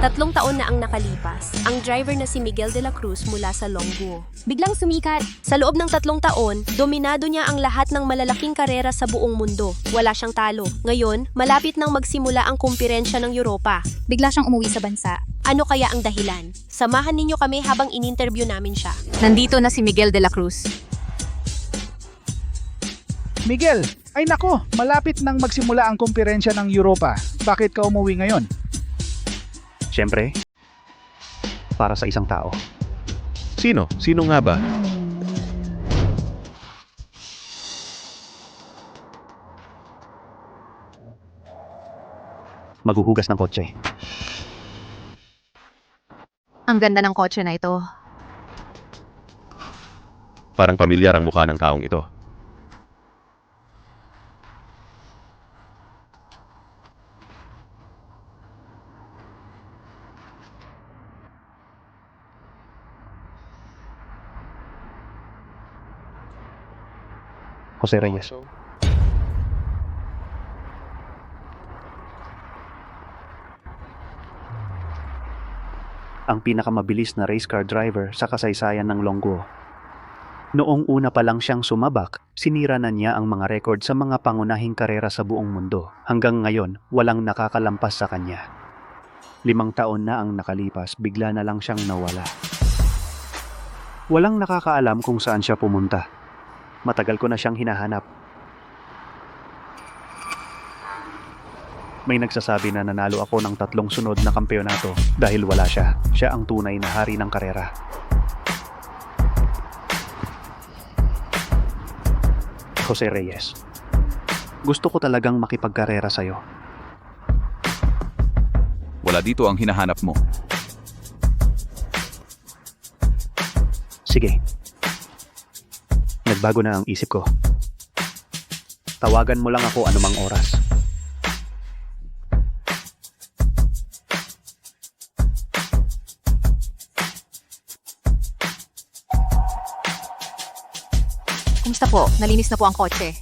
3 taon na ang nakalipas, ang driver na si Miguel de la Cruz mula sa Longguo. Biglang sumikat. Sa loob ng 3 taon, dominado niya ang lahat ng malalaking karera sa buong mundo. Wala siyang talo. Ngayon, malapit nang magsimula ang kumpirensya ng Europa. Bigla siyang umuwi sa bansa. Ano kaya ang dahilan? Samahan ninyo kami habang in-interview namin siya. Nandito na si Miguel de la Cruz. Miguel, ay nako, malapit nang magsimula ang kumpirensya ng Europa. Bakit ka umuwi ngayon? Siyempre, para sa isang tao. Sino? Sino nga ba? Maghuhugas ng kotse. Ang ganda ng kotse na ito. Parang pamilyar ang mukha ng taong ito. Jose Reyes. Ang pinakamabilis na race car driver sa kasaysayan ng Longguo. Noong una pa lang siyang sumabak, sinira na niya ang mga record sa mga pangunahing karera sa buong mundo. Hanggang ngayon, walang nakakalampas sa kanya. 5 taon na ang nakalipas, bigla na lang siyang nawala. Walang nakakaalam kung saan siya pumunta. Matagal ko na siyang hinahanap. May nagsasabi na nanalo ako ng 3 sunod na kampeonato dahil wala siya. Siya ang tunay na hari ng karera. Jose Reyes. Gusto ko talagang makipagkarera sa'yo. Wala dito ang hinahanap mo. Sige. Nagbago na ang isip ko. Tawagan mo lang ako anumang oras. Kumusta po? Nalinis na po ang kotse.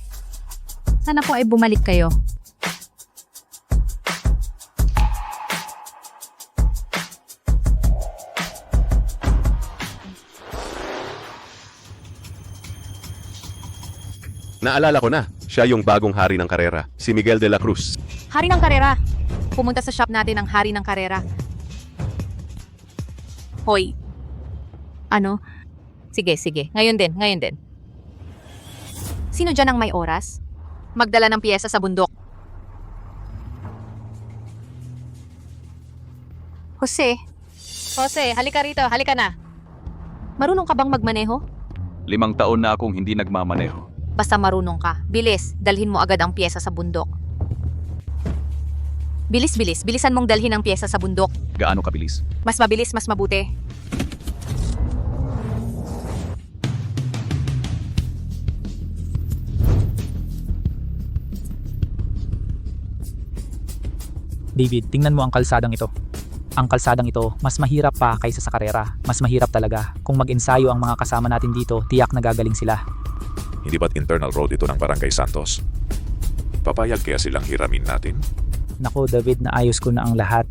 Sana po ay bumalik kayo. Naalala ko na, siya yung bagong hari ng karera, si Miguel de la Cruz. Hari ng karera. Pumunta sa shop natin ang hari ng karera. Hoy. Ano? Sige. Ngayon din. Sino dyan ang may oras? Magdala ng piyesa sa bundok. Jose, halika rito. Halika na. Marunong ka bang magmaneho? 5 taon na akong hindi nagmamaneho. Basta marunong ka. Bilis, dalhin mo agad ang piyesa sa bundok. Bilis. Bilisan mong dalhin ang piyesa sa bundok. Gaano kabilis? Mas mabilis, mas mabuti. David, tingnan mo ang kalsadang ito. Ang kalsadang ito, mas mahirap pa kaysa sa karera. Mas mahirap talaga. Kung mag-ensayo ang mga kasama natin dito, tiyak na gagaling sila. Hindi ba't internal road ito ng Barangay Santos? Papayag kaya silang hiramin natin? Nako David, naayos ko na ang lahat.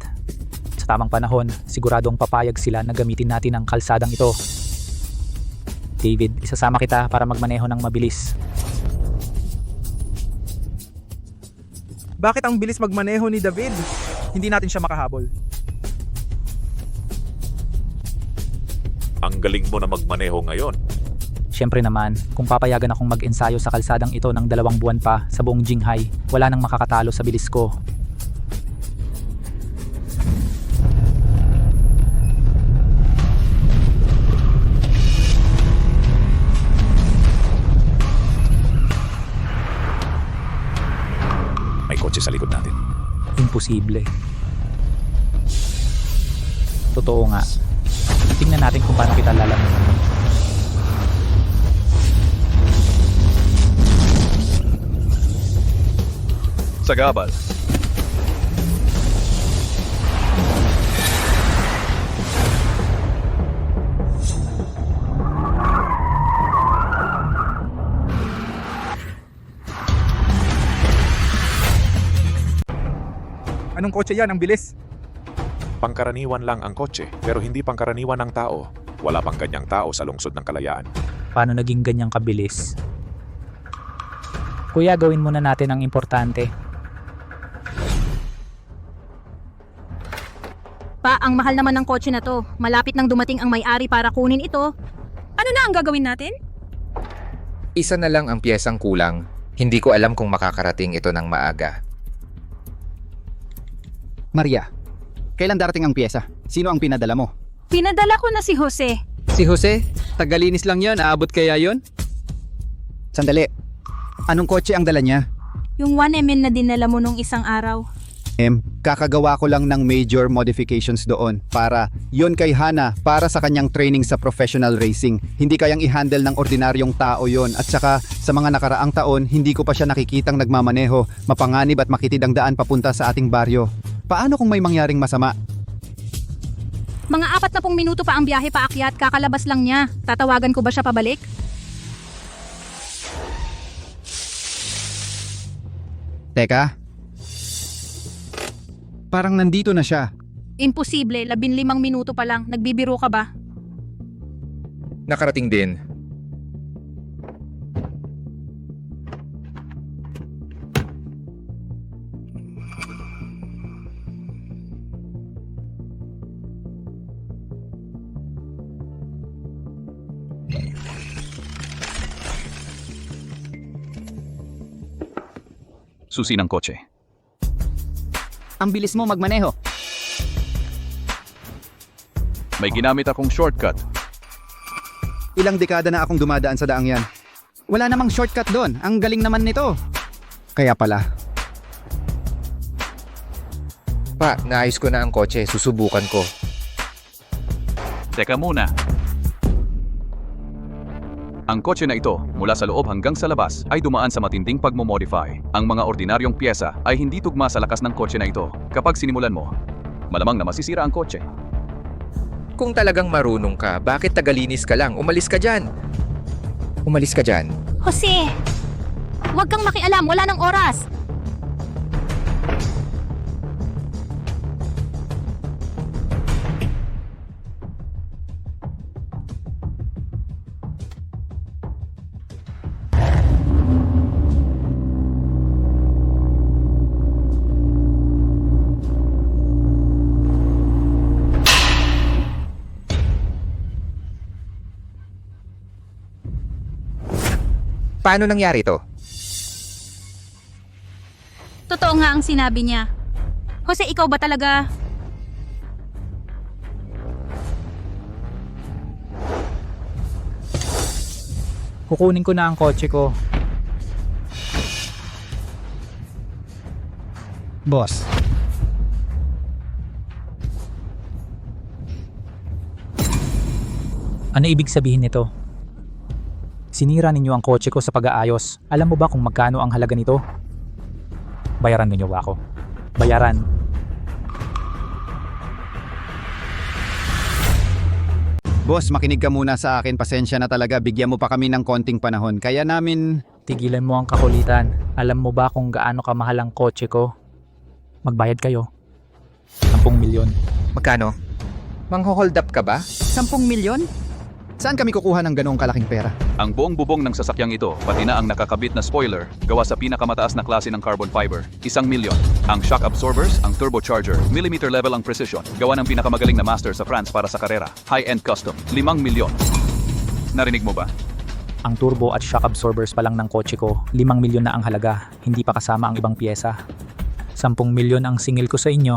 Sa tamang panahon, siguradong papayag sila na gamitin natin ang kalsadang ito. David, isasama kita para magmaneho ng mabilis. Bakit ang bilis magmaneho ni David? Hindi natin siya makahabol. Ang galing mo na magmaneho ngayon. Siyempre naman, kung papayagan akong mag-ensayo sa kalsadang ito ng 2 buwan pa sa buong Jinghai, wala nang makakatalo sa bilis ko. May kotse sa likod natin. Imposible. Totoo nga. Tingnan natin kung paano kita lalamunan. Sagabal. Anong kotse yan? Ang bilis. Pangkaraniwan lang ang kotse, pero hindi pangkaraniwan ang tao. Wala pang ganyang tao sa lungsod ng Kalayaan. Paano naging ganyang kabilis? Kuya, gawin muna natin ang importante. Pa, ang mahal naman ng kotse na to. Malapit nang dumating ang may-ari para kunin ito. Ano na ang gagawin natin? Isa na lang ang piyesang kulang. Hindi ko alam kung makakarating ito ng maaga. Maria, kailan darating ang pyesa? Sino ang pinadala mo? Pinadala ko na si Jose. Si Jose? Tagalinis lang yan. Aabot kaya yon? Sandali. Anong kotse ang dala niya? Yung 1MN na dinala mo nung isang araw. Kakagawa ko lang ng major modifications doon para yon kay Hana para sa kanyang training sa professional racing. Hindi kayang i-handle ng ordinaryong tao yon at saka sa mga nakaraang taon hindi ko pa siya nakikitang nagmamaneho, mapanganib at makitid ang daan papunta sa ating baryo. Paano kung may mangyaring masama? Mga 40 minuto pa ang biyahe paakyat, kakalabas lang niya. Tatawagan ko ba siya pabalik? Teka. Parang nandito na siya. Imposible, 15 minuto pa lang. Nagbibiro ka ba? Nakarating din. Susi ng kotse. Ang bilis mo magmaneho. May ginamit akong shortcut. Ilang dekada na akong dumadaan sa daang yan. Wala namang shortcut doon. Ang galing naman nito. Kaya pala. Pa, naayos ko na ang kotse. Susubukan ko. Teka muna. Ang kotse na ito, mula sa loob hanggang sa labas, ay dumaan sa matinding pagmomodify. Ang mga ordinaryong pyesa ay hindi tugma sa lakas ng kotse na ito. Kapag sinimulan mo, malamang na masisira ang kotse. Kung talagang marunong ka, bakit tagalinis ka lang? Umalis ka dyan. Umalis ka dyan. Jose! Huwag kang makialam, wala nang oras. Paano nangyari to? Totoo nga ang sinabi niya. Jose, ikaw ba talaga? Kukunin ko na ang kotse ko. Boss. Ano ibig sabihin nito? Sinira ninyo ang kotse ko sa pag-aayos. Alam mo ba kung magkano ang halaga nito? Bayaran ninyo ba ako? Bayaran. Boss, makinig ka muna sa akin. Pasensya na talaga. Bigyan mo pa kami ng konting panahon. Kaya namin... Tigilan mo ang kakulitan. Alam mo ba kung gaano kamahal ang kotse ko? Magbayad kayo. 10 milyon. Magkano? Mangho-hold up ka ba? 10 milyon? Saan kami kukuha ng ganoong kalaking pera? Ang buong bubong ng sasakyang ito, pati na ang nakakabit na spoiler, gawa sa pinakamataas na klase ng carbon fiber, 1 milyon. Ang shock absorbers, ang turbocharger, millimeter level ang precision, gawa ng pinakamagaling na master sa France para sa karera, high-end custom, 5 milyon. Narinig mo ba? Ang turbo at shock absorbers pa lang ng kotse ko, 5 milyon na ang halaga, hindi pa kasama ang ibang piyesa. 10 milyon ang singil ko sa inyo.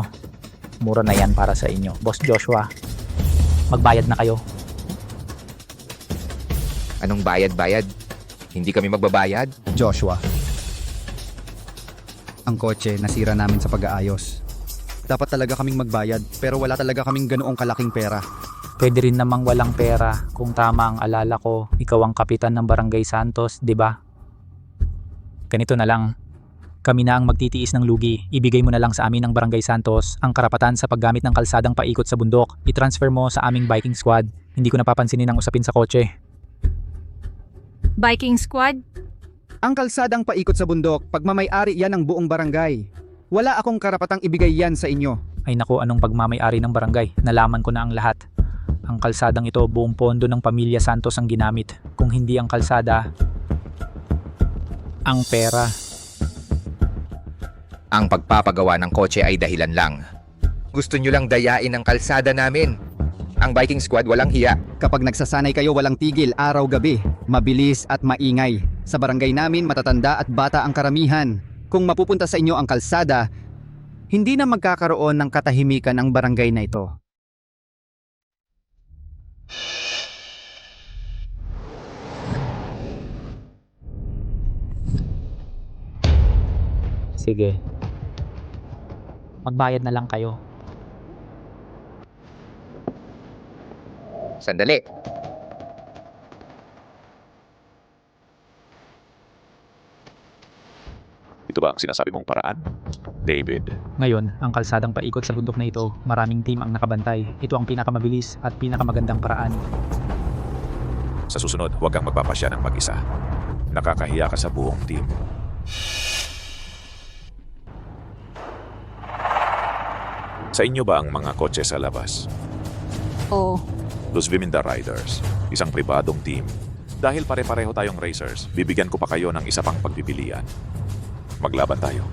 Mura na yan para sa inyo, Boss Joshua. Magbayad na kayo. Anong bayad-bayad? Hindi kami magbabayad? Joshua. Ang kotse nasira namin sa pag-aayos. Dapat talaga kaming magbayad pero wala talaga kaming ganoong kalaking pera. Pwede rin namang walang pera. Kung tama ang alala ko, ikaw ang kapitan ng Barangay Santos, di ba? Ganito na lang. Kami na ang magtitiis ng lugi. Ibigay mo na lang sa amin ng Barangay Santos ang karapatan sa paggamit ng kalsadang paikot sa bundok. I-transfer mo sa aming biking squad. Hindi ko napapansinin ang usapin sa kotse. Biking squad? Ang kalsadang paikot sa bundok, pagmamay-ari yan ng buong barangay. Wala akong karapatang ibigay yan sa inyo. Ay naku, anong pagmamay-ari ng barangay. Nalaman ko na ang lahat. Ang kalsadang ito, buong pondo ng pamilya Santos ang ginamit. Kung hindi ang kalsada, ang pera. Ang pagpapagawa ng kotse ay dahilan lang. Gusto nyo lang dayain ang kalsada namin. Ang biking squad walang hiya. Kapag nagsasanay kayo walang tigil araw-gabi, mabilis at maingay. Sa barangay namin matatanda at bata ang karamihan. Kung mapupunta sa inyo ang kalsada, hindi na magkakaroon ng katahimikan ang barangay na ito. Sige. Magbayad na lang kayo. Sandali. Ito ba ang sinasabi mong paraan? David, Ngayon, ang kalsadang paikot sa bundok na ito, maraming team ang nakabantay. Ito ang pinakamabilis at pinakamagandang paraan. sa susunod, huwag kang magpapasya ng mag-isa. Nakakahiya ka sa buong team. Sa inyo ba ang mga kotse sa labas? Oo. Los Viminda Riders, isang pribadong team. Dahil pare-pareho tayong racers, bibigyan ko pa kayo ng isa pang pagpipilian. Maglaban tayo.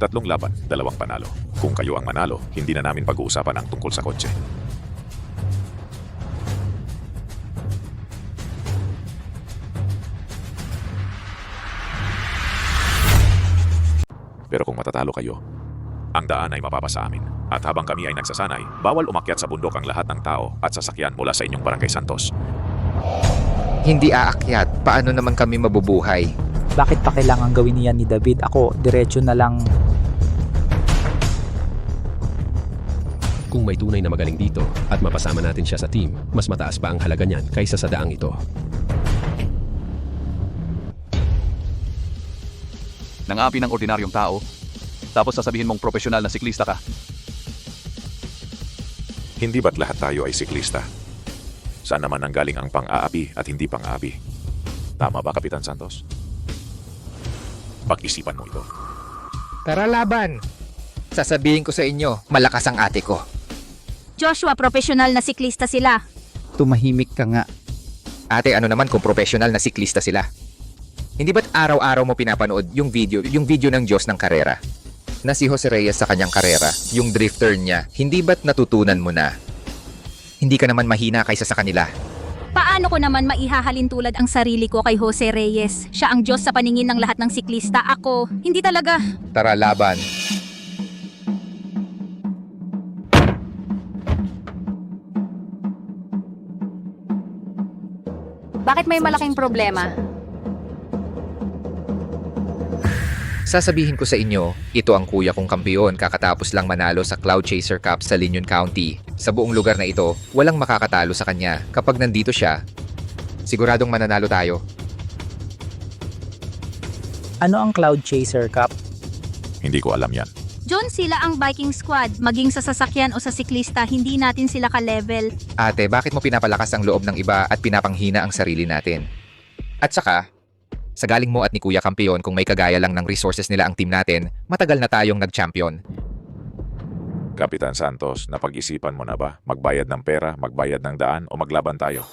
3 laban, 2 panalo. Kung kayo ang manalo, hindi na namin pag-uusapan ang tungkol sa kotse. Pero kung matatalo kayo, ang daan ay mapapasa amin. At habang kami ay nagsasanay, bawal umakyat sa bundok ang lahat ng tao at sasakyan mula sa inyong Barangay Santos. Hindi aakyat. Paano naman kami mabubuhay? Bakit pa kailangan gawin niyan ni David? Ako, diretso na lang. Kung may tunay na magaling dito at mapasama natin siya sa team, mas mataas pa ang halaga niyan kaysa sa daang ito. Nangapi ng ordinaryong tao, tapos sasabihin mong profesional na siklista ka. Hindi ba't lahat tayo ay siklista? Saan naman nanggaling ang pang-aapi at hindi pang-aapi? Tama ba, Kapitan Santos? Pag-isipan mo ito. Tara laban! Sasabihin ko sa inyo, malakas ang ate ko. Joshua, profesional na siklista sila. Tumahimik ka nga. Ate, ano naman kung professional na siklista sila? Hindi ba't araw-araw mo pinapanood yung video ng Diyos ng karera? Na si Jose Reyes sa kanyang karera, yung drifter niya, hindi ba't natutunan mo na? Hindi ka naman mahina kaysa sa kanila. Paano ko naman maihahalin tulad ang sarili ko kay Jose Reyes? Siya ang Diyos sa paningin ng lahat ng siklista. Ako, hindi talaga. Tara laban! Bakit may malaking problema? Sasabihin ko sa inyo, ito ang kuya kong kampiyon kakatapos lang manalo sa Cloud Chaser Cup sa Linon County. Sa buong lugar na ito, walang makakatalo sa kanya. Kapag nandito siya, siguradong mananalo tayo. Ano ang Cloud Chaser Cup? Hindi ko alam yan. John, sila ang biking squad. Maging sa sasakyan o sa siklista, hindi natin sila ka-level. Ate, bakit mo pinapalakas ang loob ng iba at pinapanghina ang sarili natin? At saka, sa galing mo at ni Kuya Kampiyon, kung may kagaya lang ng resources nila ang team natin, matagal na tayong nag-champion. Kapitan Santos, napag-isipan mo na ba? Magbayad ng pera, magbayad ng daan, o maglaban tayo?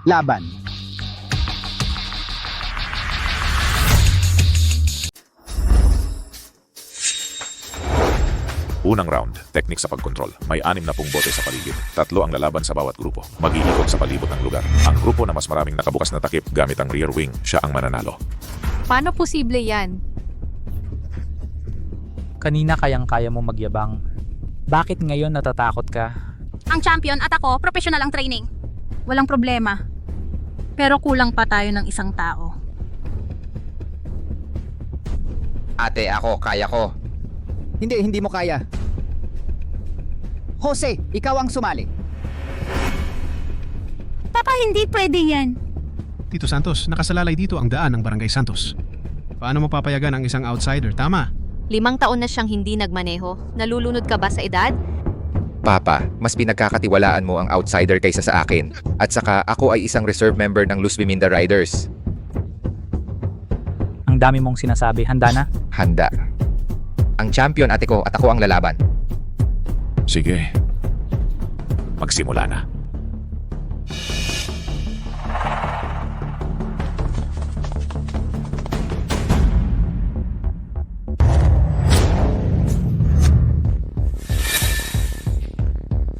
Laban. Unang round, technique sa pagkontrol. May 6 na bote sa paligid. 3 ang lalaban sa bawat grupo. Mag-iikot sa palibot ng lugar. Ang grupo na mas maraming nakabukas na takip gamit ang rear wing, siya ang mananalo. Paano posible yan? Kanina kayang-kaya mo magyabang. Bakit ngayon natatakot ka? Ang champion at ako, professional ang training. Walang problema. Pero kulang pa tayo ng isang tao. Ate, ako, kaya ko. Hindi mo kaya. Jose, ikaw ang sumali. Papa, hindi pwede yan. Tito Santos, nakasalalay dito ang daan ng Barangay Santos. Paano mo papayagan ang isang outsider? Tama. 5 taon na siyang hindi nagmaneho. Nalulunod ka ba sa edad? Papa, mas pinagkakatiwalaan mo ang outsider kaysa sa akin. At saka ako ay isang reserve member ng Luz Biminda Riders. Ang dami mong sinasabi. Handa na? Handa. Ang champion ate ko at ako ang lalaban. Sige. Magsimula na.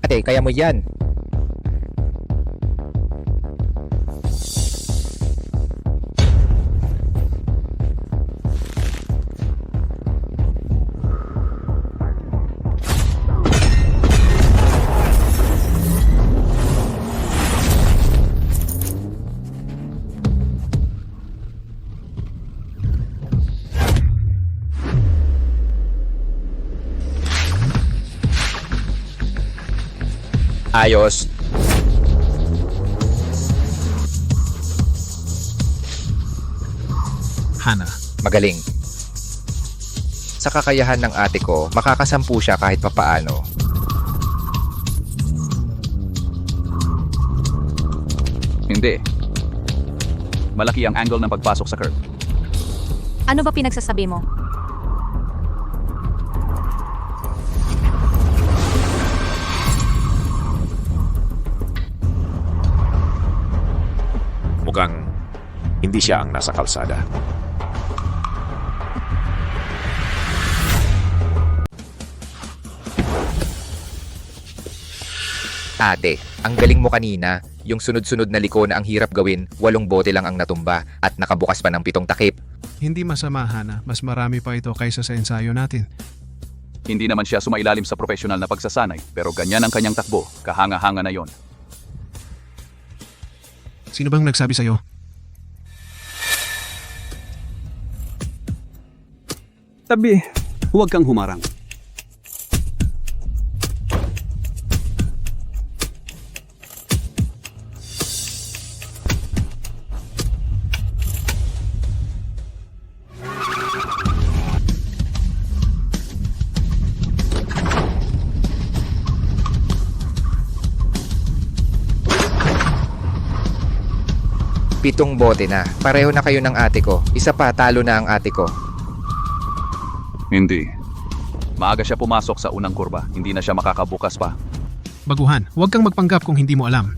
Ate, kaya mo yan. Ayos. Hana, Magaling. Sa kakayahan ng ate ko, makakasampu siya kahit papaano. Hindi. Malaki ang angle ng pagpasok sa curve. Ano ba pinagsasabi mo? Mukhang hindi siya ang nasa kalsada. Ate, ang galing mo kanina. Yung sunod-sunod na liko na ang hirap gawin, 8 bote lang ang natumba at nakabukas pa ng 7 takip. hindi masama, Hana. Mas marami pa ito kaysa sa ensayo natin. Hindi naman siya sumailalim sa profesional na pagsasanay, pero ganyan ang kanyang takbo, kahanga-hanga na yon. Sino bang nagsabi sa'yo? Tabi, huwag kang humarang. Pitong bote na. Pareho na kayo ng ate ko. Isa pa, talo na ang ate ko. Hindi. Maaga siya pumasok sa unang kurba, hindi na siya makakabukas pa. Baguhan, huwag kang magpanggap kung hindi mo alam.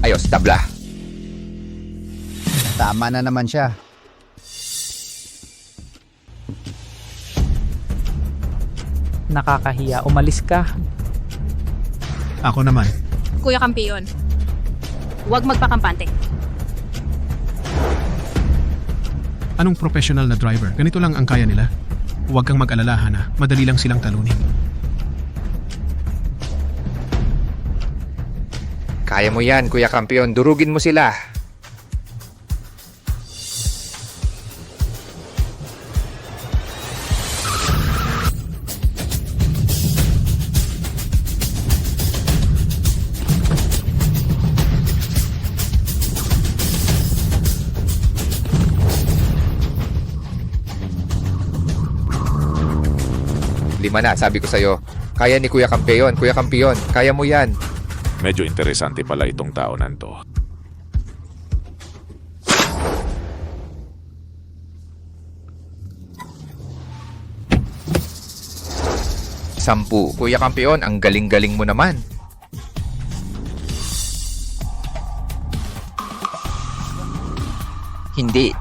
Ayos, tabla. Tama na naman siya. Nakakahiya. Umalis ka. Ako naman. Kuya Kampiyon, huwag magpakampante. Anong professional na driver? Ganito lang ang kaya nila. Huwag kang mag-alala, Hana. Madali lang silang talunin. Kaya mo yan, Kuya Kampiyon. Durugin mo sila. Lima na, sabi ko sa'yo. Kaya ni Kuya Kampiyon. Kuya Kampiyon, kaya mo yan. Medyo interesante pala itong taonan to. Sampu. Kuya Kampiyon, ang galing-galing mo naman. Hindi.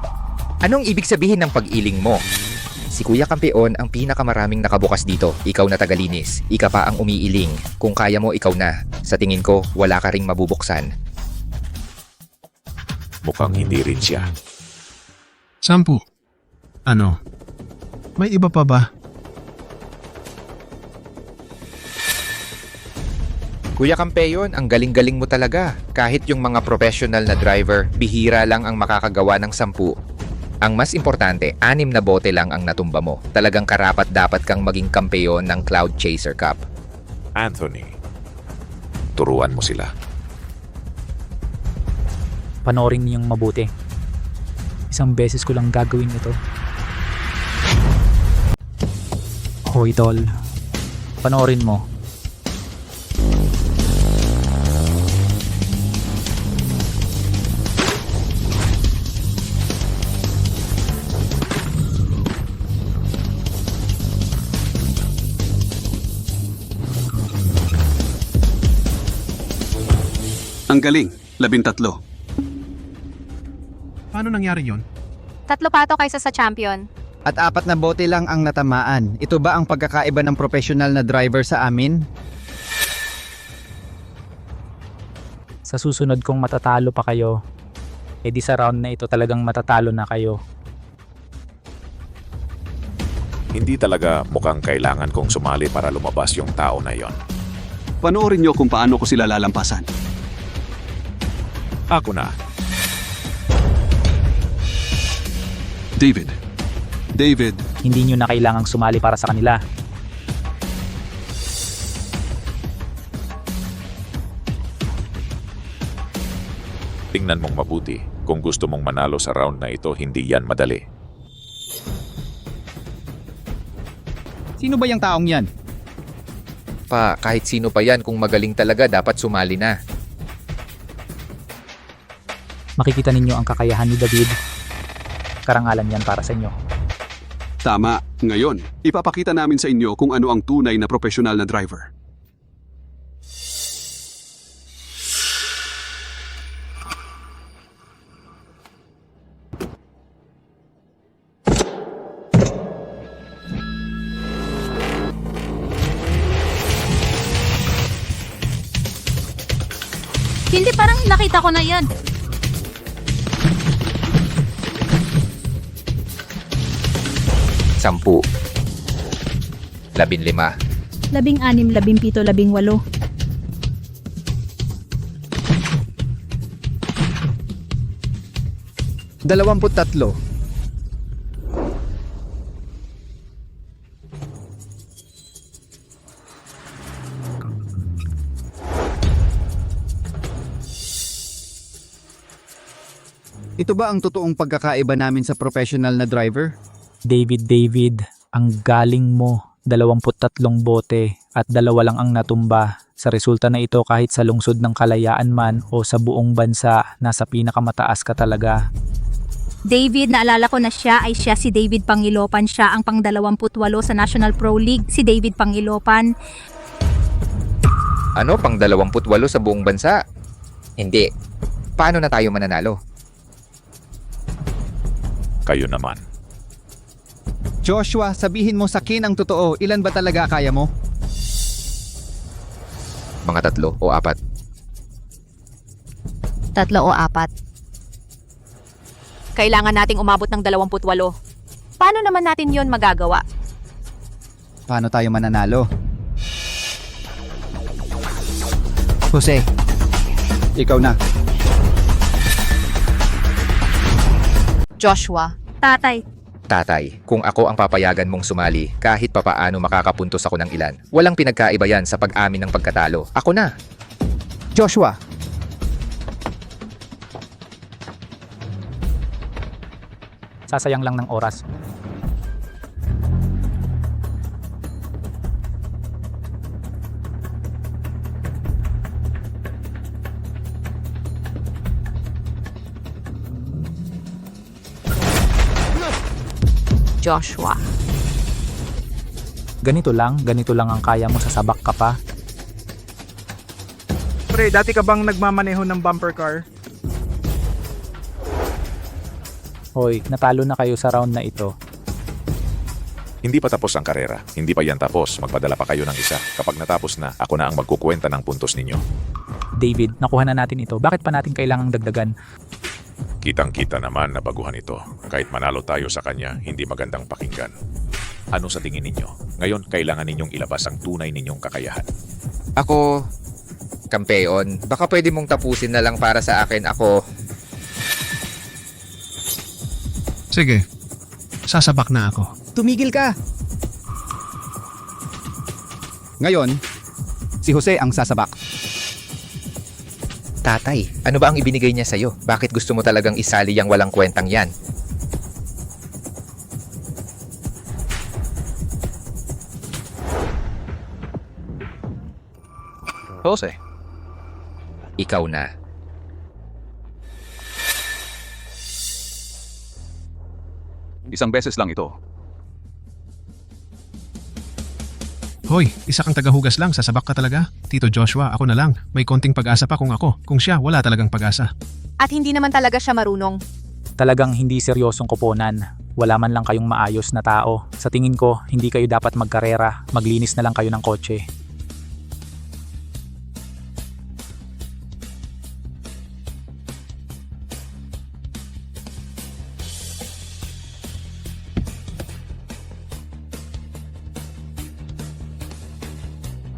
Anong ibig sabihin ng pag-iling mo? Si Kuya Kampiyon ang pinakamaraming nakabukas dito. Ikaw na tagalinis. Ika pa ang umiiling. Kung kaya mo, ikaw na. Sa tingin ko, wala ka ring mabubuksan. Mukhang hindi rin siya. Sampu. Ano? May iba pa ba? Kuya Kampiyon, ang galing-galing mo talaga. Kahit yung mga professional na driver, bihira lang ang makakagawa ng 10. Ang mas importante, 6 na bote lang ang natumba mo. Talagang karapat-dapat kang maging kampeyon ng Cloud Chaser Cup. Anthony, turuan mo sila. Panoorin niyong mabuti. Isang beses ko lang gagawin ito. Hoy tol, panoorin mo. Ang galing, 13. Paano nangyari yon? 3 pato kaysa sa champion. At 4 na bote lang ang natamaan. Ito ba ang pagkakaiba ng professional na driver sa amin? Sa susunod kong matatalo pa kayo, edi sa round na ito talagang matatalo na kayo. Hindi talaga mukhang kailangan kong sumali para lumabas yung tao na yon. Panoorin niyo kung paano ko sila lalampasan. Ako na. David. Hindi nyo na kailangang sumali para sa kanila. Tingnan mong mabuti. Kung gusto mong manalo sa round na ito, hindi yan madali. Sino ba yung taong yan? Kahit sino pa yan, kung magaling talaga, dapat sumali na. Makikita ninyo ang kakayahan ni David. Karangalan yan para sa inyo. Tama. Ngayon, ipapakita namin sa inyo kung ano ang tunay na profesional na driver. Hindi, parang nakita ko na yan. Sampu. 15. 16, 17, 18. 23. Ito ba ang totoong pagkakaiba namin sa professional na driver? David, ang galing mo. 23 bote at 2 lang ang natumba. Sa resulta na ito, kahit sa lungsod ng Kalayaan man o sa buong bansa, nasa pinakamataas ka talaga. David, naalala ko na siya si David Pangilopan. Siya ang pang-28 sa National Pro League. Si David Pangilopan. Ano, pang 28 sa buong bansa? Hindi. Paano na tayo mananalo? Kayo naman. Joshua, sabihin mo sa akin ang totoo. Ilan ba talaga kaya mo? Mga 3 o 4. 3 o 4. Kailangan nating umabot ng 28. Paano naman natin yon magagawa? Paano tayo mananalo? Jose, ikaw na. Joshua. Tatay, kung ako ang papayagan mong sumali, kahit papaano makakapuntos ako ng ilan. Walang pinagkaiba yan sa pag-amin ng pagkatalo. Ako na. Joshua. Sasayang lang ng oras. Joshua. Ganito lang ang kaya mo, sasabak ka pa. Pre, dati ka bang nagmamaneho ng bumper car? Hoy, natalo na kayo sa round na ito. Hindi pa tapos ang karera. Hindi pa yan tapos. Magpadala pa kayo ng isa. Kapag natapos na, ako na ang magkukwenta ng puntos ninyo. David, nakuha na natin ito. Bakit pa natin kailangang dagdagan? Kitang-kita naman na baguhan ito. Kahit manalo tayo sa kanya, hindi magandang pakinggan. Ano sa tingin ninyo? Ngayon, kailangan ninyong ilabas ang tunay ninyong kakayahan. Ako, kampeon. Baka pwede mong tapusin na lang para sa akin. Ako, Sige, sasabak na ako. Tumigil ka! Ngayon, si Jose ang sasabak. Tatay, ano ba ang ibinigay niya sa'yo? Bakit gusto mo talagang isali yang walang kwentang yan? Jose, Ikaw na. isang beses lang ito. Hoy, isa kang tagahugas lang, sasabak ka talaga. Tito Joshua, ako na lang. May konting pag-asa pa kung ako. Kung siya, wala talagang pag-asa. At hindi naman talaga siya marunong. Talagang hindi seryosong koponan. Wala man lang kayong maayos na tao. Sa tingin ko, hindi kayo dapat magkarera. Maglinis na lang kayo ng kotse.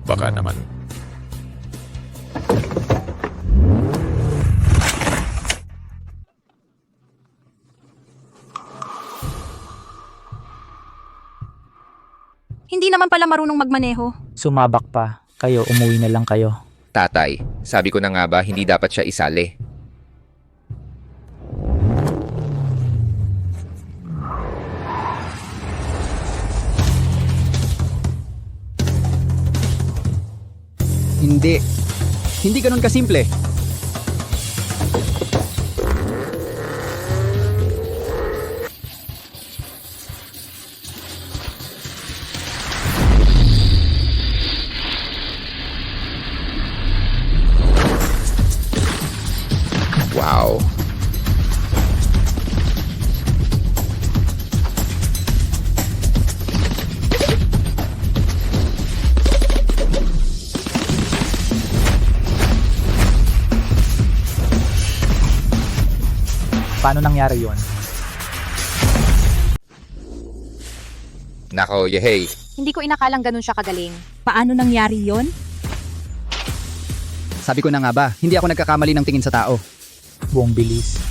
Baka naman. Hindi naman pala marunong magmaneho. Sumabak pa. Kayo, umuwi na lang kayo. Tatay, sabi ko na nga ba, hindi dapat siya isali. Hindi. Hindi ganun kasimple. Wow. Paano nangyari yon? Nako, yehey. Hindi ko inakalang ganun siya kagaling. Paano nangyari yon? Sabi ko na nga ba, hindi ako nagkakamali ng tingin sa tao. Buong bilis.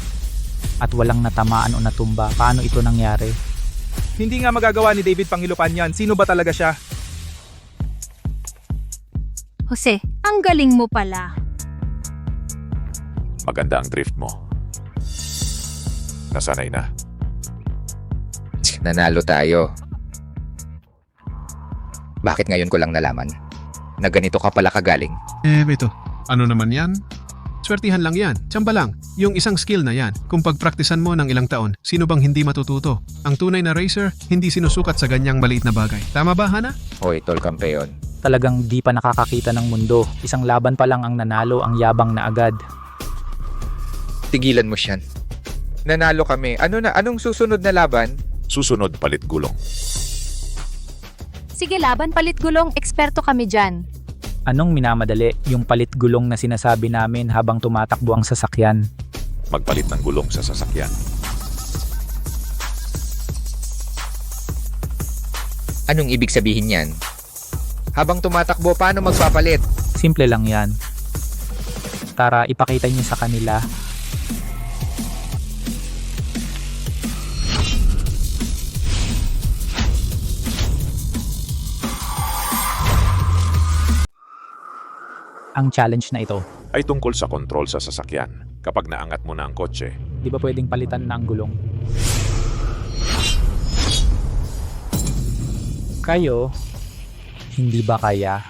At walang natamaan o natumba. Paano ito nangyari? Hindi nga magagawa ni David Pangilupan yan. Sino ba talaga siya? Jose, ang galing mo pala. Maganda ang drift mo. Nasanay na. Nanalo tayo. Bakit ngayon ko lang nalaman? Na ganito ka pala kagaling. Beto, ano naman yan? Swertihan lang yan, tsamba lang. Yung isang skill na yan, kung pagpraktisan mo ng ilang taon, sino bang hindi matututo? Ang tunay na racer, hindi sinusukat sa ganyang maliit na bagay. Tama ba, Hana? Hoy, tol kampeon. Talagang di pa nakakakita ng mundo. Isang laban pa lang ang nanalo, ang yabang na agad. Tigilan mo siyan. Nanalo kami. Anong susunod na laban? Susunod, palit gulong. Sige laban, palit gulong, eksperto kami dyan. Anong minamadali? Yung palit gulong na sinasabi namin habang tumatakbo ang sasakyan. Magpalit ng gulong sa sasakyan. Anong ibig sabihin yan? Habang tumatakbo, paano magpapalit? Simple lang yan. Tara, ipakita niyo sa kanila. Ang challenge na ito. Ay tungkol sa kontrol sa sasakyan. Kapag naangat mo na ang kotse, Di ba pwedeng palitan na ang gulong? Kayo, hindi ba kaya?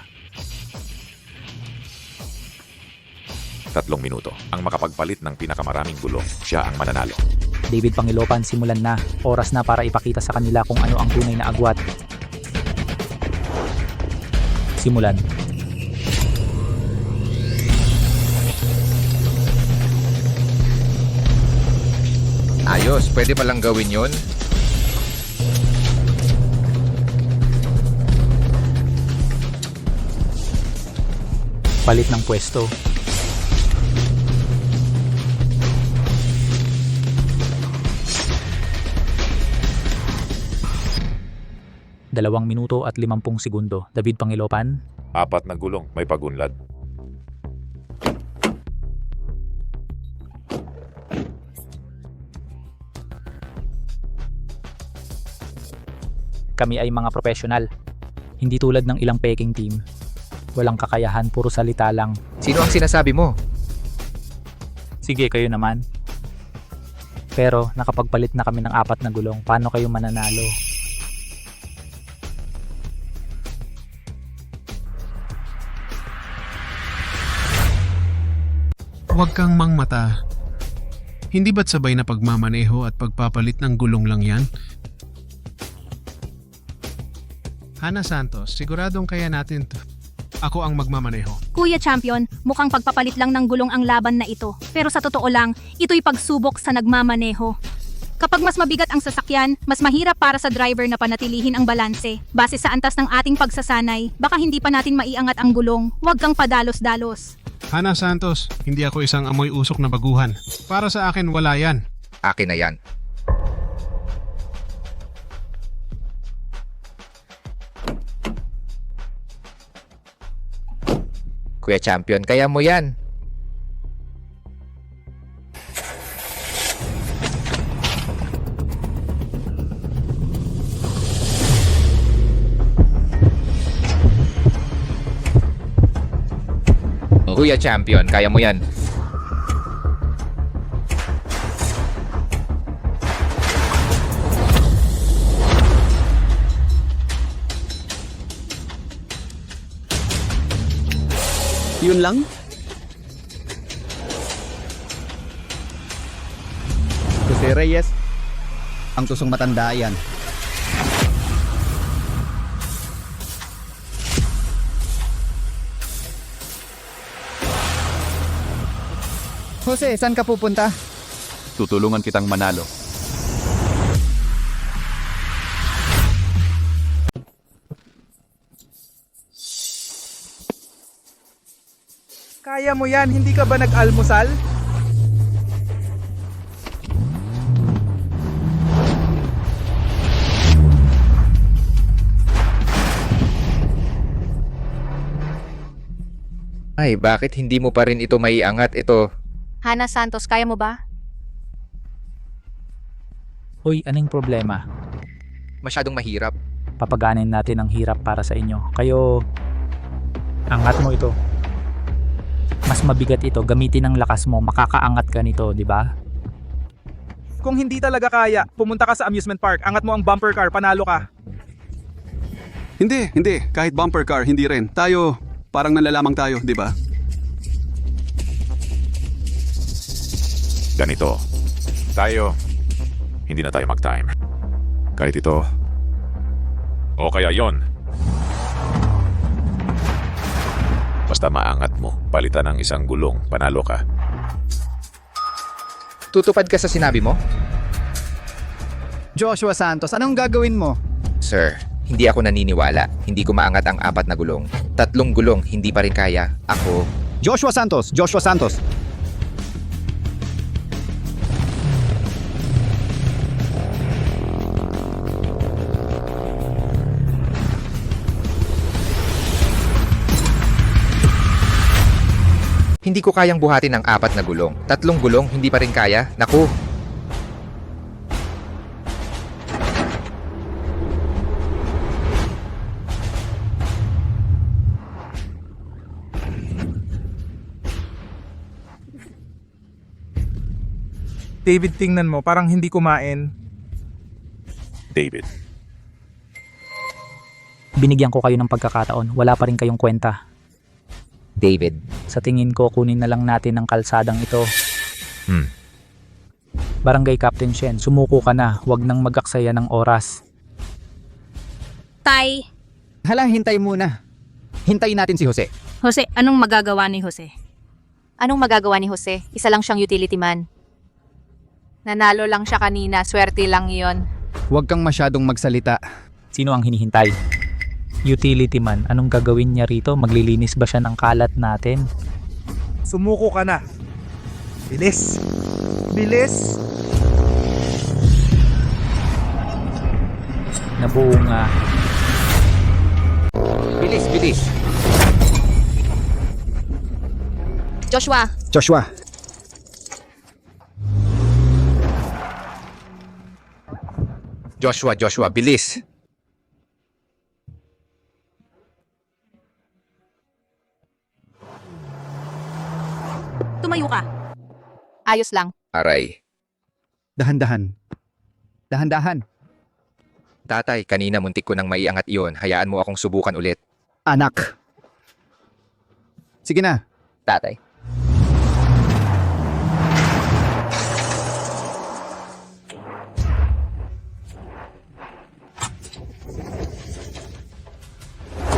3 minuto. Ang makapagpalit ng pinakamaraming gulong, siya ang mananalo. David Pangilopan, simulan na. Oras na para ipakita sa kanila kung ano ang tunay na agwat. Simulan. Ayos, pwede palang gawin yun? Palit ng pwesto. Dalawang minuto at 50 segundo. David Pangilopan. 4 na gulong, may pagunlad. Kami ay mga profesional. Hindi tulad ng ilang peking team. Walang kakayahan, puro salita lang. Sino ang sinasabi mo? Sige, kayo naman. Pero nakapagpalit na kami ng 4 na gulong. Paano kayo mananalo? Huwag kang mangmata. Hindi ba't sabay na pagmamaneho at pagpapalit ng gulong lang yan? Hana Santos, siguradong kaya natin ako ang magmamaneho. Kuya Champion, mukhang pagpapalit lang ng gulong ang laban na ito. Pero sa totoo lang, ito'y pagsubok sa nagmamaneho. Kapag mas mabigat ang sasakyan, mas mahirap para sa driver na panatilihin ang balanse. Base sa antas ng ating pagsasanay, baka hindi pa natin maiangat ang gulong. Huwag kang padalos-dalos. Hana Santos, hindi ako isang amoy usok na baguhan. Para sa akin, wala yan. Akin na yan. Kuya Champion, kaya mo yan. Kuya Champion, kaya mo yan. Yun lang? Jose Reyes, ang tusong matanda yan. Jose, saan ka pupunta? Tutulungan kitang manalo. Kaya mo yan, hindi ka ba nag-almusal? Ay, bakit hindi mo pa rin ito maiangat? Ito, Hana Santos, kaya mo ba? Uy, anong problema? masyadong mahirap. Papaganin natin ang hirap para sa inyo. Kayo, angat mo ito. Mas mabigat ito, gamitin ang lakas mo, makakaangat ka nito, di ba? Kung hindi talaga kaya, pumunta ka sa amusement park, angat mo ang bumper car, panalo ka. Hindi. Kahit bumper car, hindi rin. Tayo, parang nalalamang tayo, di ba? Ganito. Tayo, hindi na tayo mag-time. Kahit ito. O kaya yon. Basta maangat mo, palitan ng isang gulong, panalo ka. Tutupad ka sa sinabi mo? Joshua Santos, anong gagawin mo? Sir, hindi ako naniniwala. Hindi ko maangat ang 4 na gulong. 3 gulong, hindi pa rin kaya. Ako... Joshua Santos! Hindi ko kayang buhatin ang 4 na gulong. 3 gulong, hindi pa rin kaya. Naku! David, tingnan mo, parang hindi kumain. David. Binigyan ko kayo ng pagkakataon, wala pa rin kayong kwenta. David. Sa tingin ko, kunin na lang natin ang kalsadang ito. Barangay Captain Shen, sumuko ka na, huwag nang mag-aksaya ng oras. Tay, Hala, hintay muna. Hintayin natin si Jose. Jose, anong magagawa ni Jose? Anong magagawa ni Jose? Isa lang siyang utility man. Nanalo lang siya kanina, swerte lang iyon. Huwag kang masyadong magsalita. Sino ang hinihintay? Utility man, anong gagawin niya rito? Maglilinis ba siya ng kalat natin? Sumuko ka na. Bilis. Bilis. Nabuo nga. Bilis, bilis. Joshua, Joshua, bilis. Tumayo ka. Ayos lang. Aray. Dahan-dahan. Dahan-dahan. Tatay, kanina muntik ko nang maiangat iyon. Hayaan mo akong subukan ulit. Anak. Sige na. Tatay.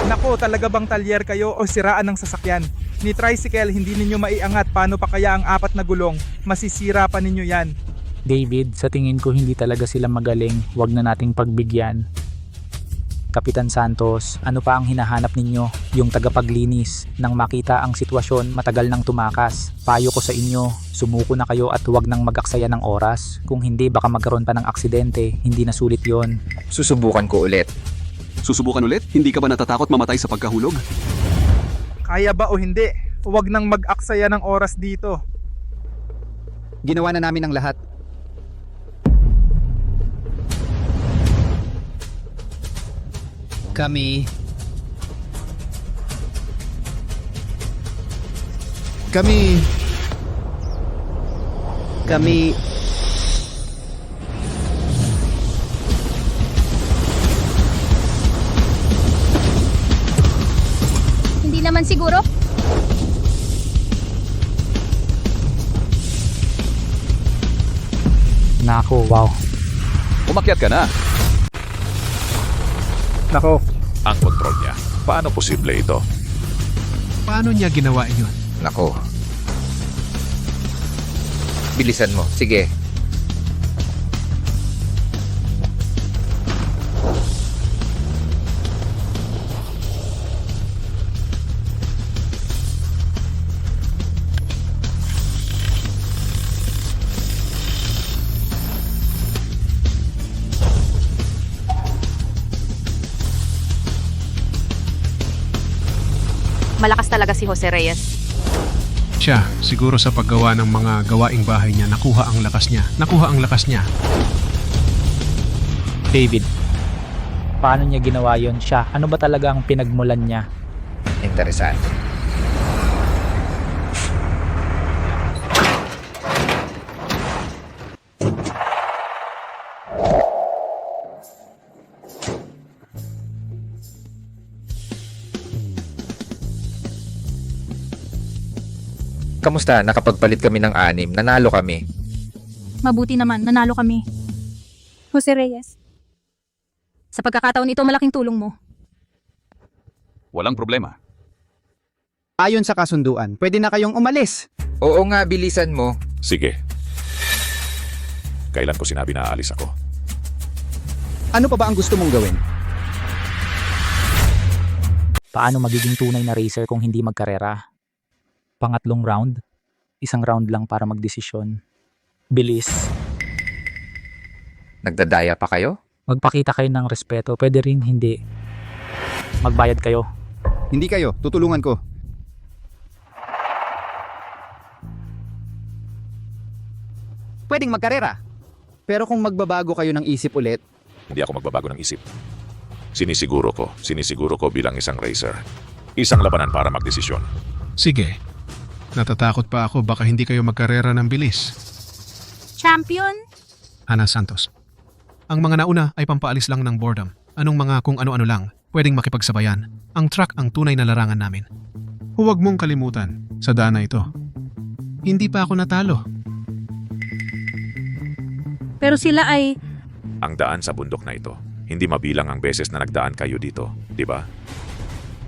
Nako, talaga bang talyer kayo o siraan ng sasakyan? Ni tricycle, hindi ninyo maiangat. Paano pa kaya ang 4 na gulong? Masisira pa ninyo yan. David, sa tingin ko hindi talaga sila magaling. Huwag na nating pagbigyan. Kapitan Santos, ano pa ang hinahanap ninyo? Yung tagapaglinis. Nang makita ang sitwasyon, matagal nang tumakas. Payo ko sa inyo, sumuko na kayo at huwag nang mag-aksaya ng oras. Kung hindi, baka magkaroon pa ng aksidente. Hindi na sulit yon. Susubukan ko ulit. Susubukan ulit? Hindi ka ba natatakot mamatay sa pagkahulog? Kaya ba o hindi? Huwag nang mag-aksaya ng oras dito. Ginawa na namin ang lahat. Kami Hindi naman siguro. Nako, wow. Umakyat ka na. Nako, Ang kontrol niya. Paano posible ito? Paano niya ginawa iyon? Nako. Bilisan mo. Sige. Malakas talaga si Jose Reyes. Siya, siguro sa paggawa ng mga gawaing bahay niya, nakuha ang lakas niya. David, paano niya ginawa yon siya? Ano ba talaga ang pinagmulan niya? Interesante. Kamusta? Nakapagpalit kami ng 6. Nanalo kami. Mabuti naman, nanalo kami. Jose Reyes. Sa pagkakataon ito, malaking tulong mo. Walang problema. ayon sa kasunduan, pwede na kayong umalis. Oo nga, bilisan mo. Sige. Kailan ko sinabi na aalis ako? Ano pa ba ang gusto mong gawin? Paano magiging tunay na racer kung hindi magkarera? Pangatlong round? 1 round lang para magdesisyon. Bilis. Nagdadaya pa kayo? Magpakita kayo ng respeto. Pwede rin hindi. Magbayad kayo. Hindi kayo, tutulungan ko. Pwedeng magkarera. Pero kung magbabago kayo ng isip ulit, Hindi ako magbabago ng isip. Sinisiguro ko bilang isang racer. Isang labanan para magdesisyon. Sige. Natatakot pa ako baka hindi kayo magkarera ng bilis. Champion? Hana Santos. Ang mga nauna ay pampaalis lang ng boredom. Anong mga kung ano-ano lang, pwedeng makipagsabayan. Ang truck ang tunay na larangan namin. Huwag mong kalimutan, sa daan na ito. Hindi pa ako natalo. Pero sila ay... Ang daan sa bundok na ito, hindi mabilang ang beses na nagdaan kayo dito, di ba?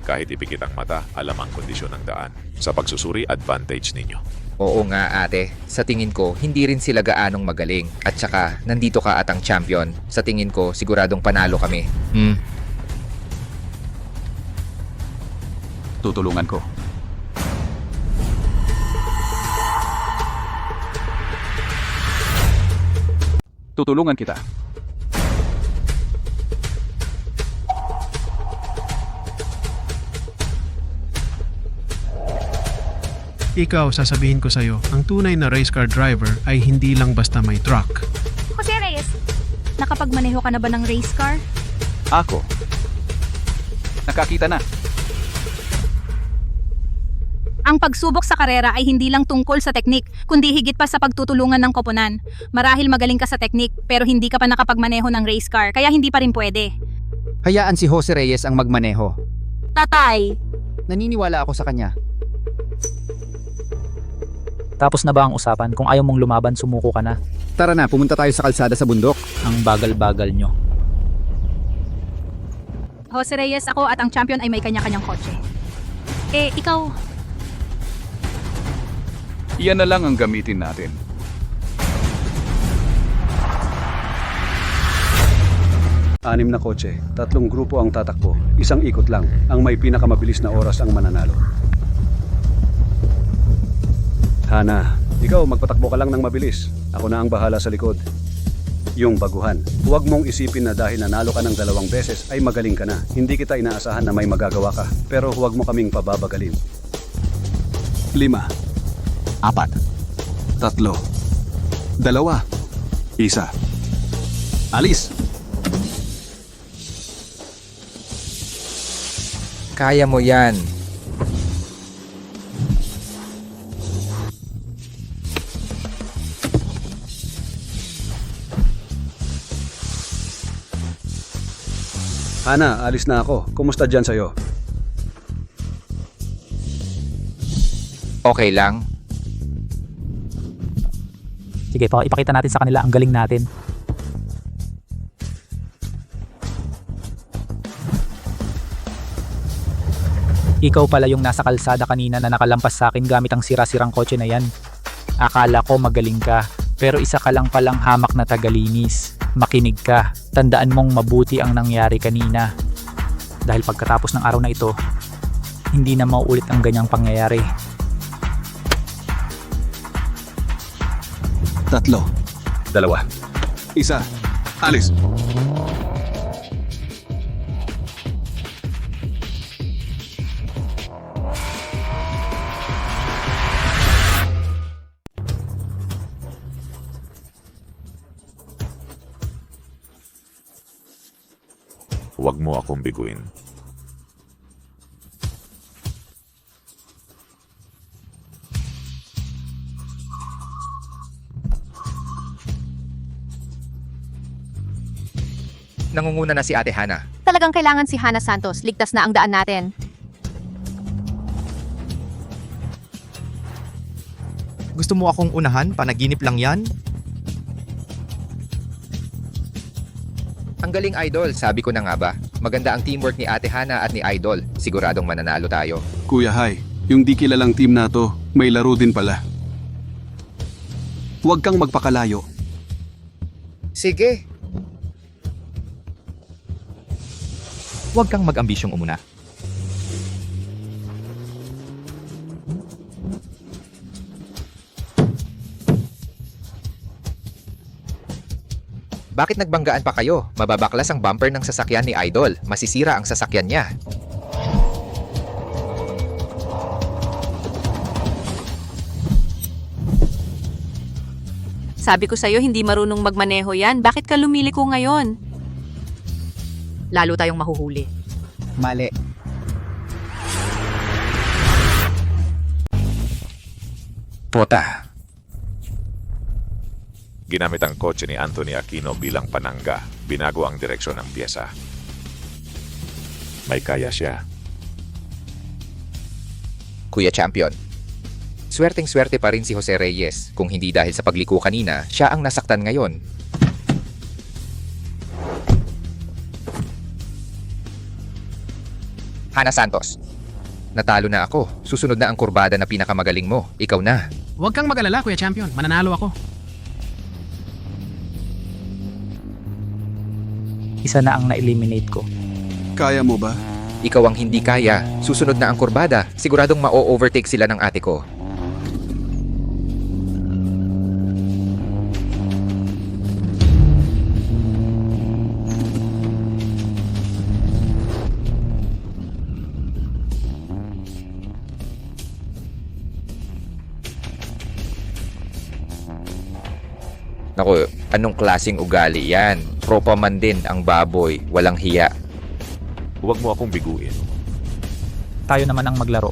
Kahit ipikit ang mata, alam ang kondisyon ng daan. Sa pagsusuri, advantage ninyo. Oo nga ate, sa tingin ko, hindi rin sila gaanong magaling. At saka, nandito ka at ang champion. Sa tingin ko, siguradong panalo kami. Tutulungan ko. Tutulungan kita. Ikaw, sasabihin ko sa'yo, ang tunay na race car driver ay hindi lang basta may truck. Jose Reyes, nakapagmaneho ka na ba ng race car? Ako. Nakakita na. Ang pagsubok sa karera ay hindi lang tungkol sa teknik, kundi higit pa sa pagtutulungan ng koponan. Marahil magaling ka sa teknik, pero hindi ka pa nakapagmaneho ng race car, kaya hindi pa rin pwede. Hayaan si Jose Reyes ang magmaneho. Tatay! Naniniwala ako sa kanya. Tapos na ba ang usapan? Kung ayaw mong lumaban, sumuko ka na. Tara na, pumunta tayo sa kalsada sa bundok. Ang bagal-bagal nyo. Jose Reyes ako at ang champion ay may kanya-kanyang kotse. Ikaw, Iyan na lang ang gamitin natin. Anim na kotse, 3 grupo ang tatakbo. Isang ikot lang. Ang may pinakamabilis na oras ang mananalo. Hana, ikaw magpatakbo ka lang ng mabilis. Ako na ang bahala sa likod. Yung baguhan. Huwag mong isipin na dahil nanalo ka ng 2 beses ay magaling ka na. Hindi kita inaasahan na may magagawa ka. Pero huwag mo kaming pababagalin. 5, 4, 3, 2, 1. Alis! Kaya mo yan. Hana, alis na ako. Kumusta dyan sa'yo? Okay lang. Sige, ipakita natin sa kanila ang galing natin. Ikaw pala yung nasa kalsada kanina na nakalampas sa akin gamit ang sira-sirang kotse na yan. Akala ko magaling ka, pero isa ka lang palang hamak na tagalinis. Makinig ka, tandaan mong mabuti ang nangyari kanina. Dahil pagkatapos ng araw na ito, hindi na mauulit ang ganyang pangyayari. 3, 2, 1. Alis! Huwag mo akong biguin. Nangunguna na si Ate Hana. Talagang kailangan si Hana Santos. Ligtas na ang daan natin. Gusto mo akong unahan? Panaginip lang yan? Ang galing, Idol. Sabi ko na nga ba. Maganda ang teamwork ni Ate Hana at ni Idol. Siguradong mananalo tayo. Kuya Hai, yung di kilalang team na to, may laro din pala. Huwag kang magpakalayo. Sige. Huwag kang mag-ambisyong umuna. Bakit nagbanggaan pa kayo? Mababaklas ang bumper ng sasakyan ni Idol. Masisira ang sasakyan niya. Sabi ko sa'yo, hindi marunong magmaneho yan. Bakit ka lumiliko ngayon? Lalo tayong mahuhuli. Mali. Pota. Ginamit ang kotse ni Anthony Aquino bilang panangga. Binago ang direksyon ng pyesa. May kaya siya. Kuya Champion. Swerteng-swerte pa rin si Jose Reyes. Kung hindi dahil sa pagliko kanina, siya ang nasaktan ngayon. Hana Santos. Natalo na ako. Susunod na ang kurbada na pinakamagaling mo. Ikaw na. Huwag kang mag-alala, Kuya Champion. Mananalo ako. Isa na ang na-eliminate ko. Kaya mo ba? Ikaw ang hindi kaya. Susunod na ang kurbada. Siguradong ma-overtake sila ng ate ko. Naku, anong klaseng ugali yan? Tropa man din ang baboy, walang hiya. Huwag mo akong biguin. Tayo naman ang maglaro.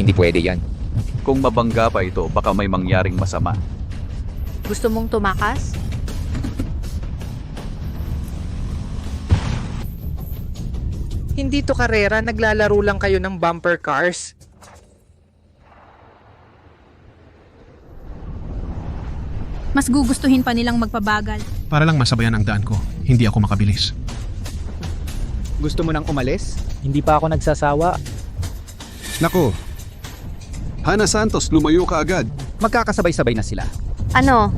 Hindi pwede yan. Kung mabangga pa ito, baka may mangyaring masama. Gusto mong tumakas? Hindi to karera, naglalaro lang kayo ng bumper cars. Mas gugustuhin pa nilang magpabagal. Para lang masabayan ang daan ko, hindi ako makabilis. Gusto mo nang umalis? Hindi pa ako nagsasawa. Nako. Hana Santos, lumayo ka agad. Magkakasabay-sabay na sila. Ano?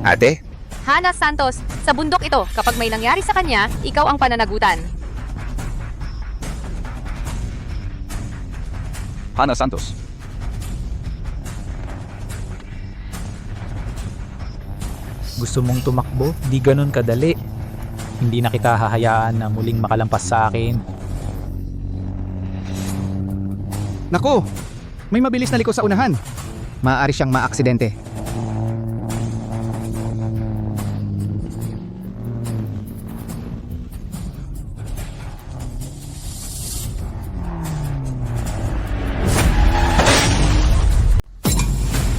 Ate, Hana Santos, sa bundok ito, kapag may nangyari sa kanya, ikaw ang pananagutan. Hana Santos. Gusto mong tumakbo? Di ganun kadali. Hindi na kita hahayaan na muling makalampas sa akin. Nako! May mabilis na liko sa unahan. Maaari siyang maaksidente.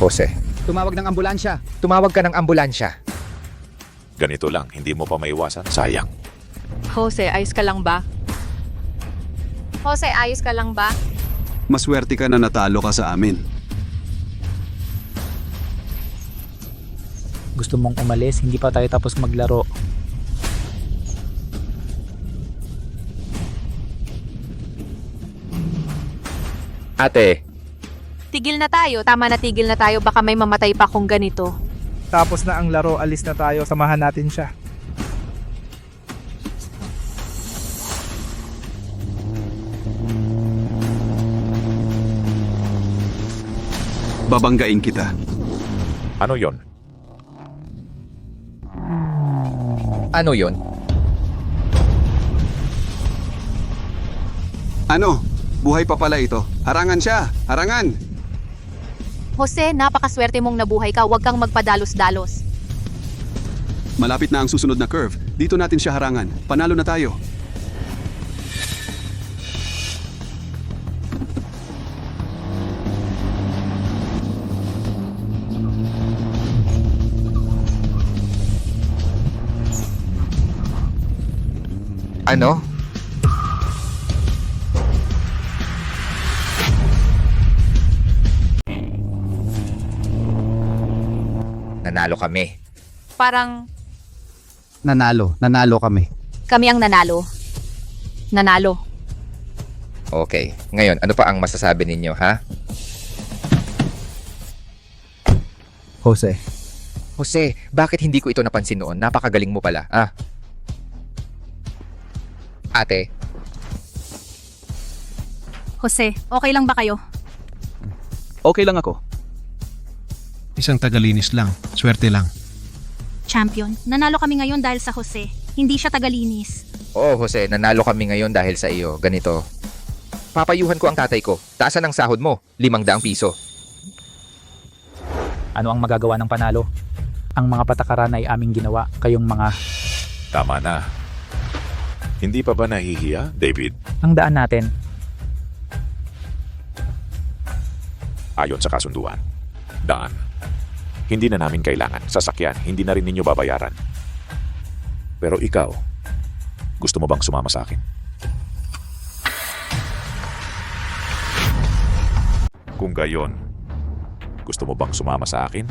Jose, Tumawag ng ambulansya. tumawag ka ng ambulansya. Ganito lang, hindi mo pa maiwasan. Sayang. Jose, ayos ka lang ba? Jose, ayos ka lang ba? Maswerte ka na natalo ka sa amin. Gusto mong umalis? Hindi pa tayo tapos maglaro. Ate, Tigil na tayo, tama na tigil na tayo, baka may mamatay pa kung ganito. Tapos na ang laro, alis na tayo, samahan natin siya. Babanggain kita. Ano yon? ano yon? Ano? Buhay pa pala ito. Harangan siya! Harangan! Jose, napakaswerte mong nabuhay ka, huwag kang magpadalos-dalos. Malapit na ang susunod na curve. Dito natin siya harangan. Panalo na tayo. Ano? Nanalo kami. Parang Nanalo kami. kami ang nanalo. Nanalo. Okay, ngayon, ano pa ang masasabi ninyo, ha? Jose, Jose, bakit hindi ko ito napansin noon? Napakagaling mo pala, ah. Ate, Jose, okay lang ba kayo? Okay lang ako. Isang tagalinis lang, swerte lang. Champion, nanalo kami ngayon dahil sa Jose. Hindi siya tagalinis. oo Jose, nanalo kami ngayon dahil sa iyo. Ganito. Papayuhan ko ang tatay ko. Taasan ang sahod mo, 500 piso. Ano ang magagawa ng panalo? Ang mga patakaran ay aming ginawa. Kayong mga... Tama na. Hindi pa ba nahihiya, David? Ang daan natin. Ayon sa kasunduan. Daan. Hindi na namin kailangan. Sasakyan, hindi na rin ninyo babayaran. Pero ikaw, gusto mo bang sumama sa akin? Kung gayon, gusto mo bang sumama sa akin?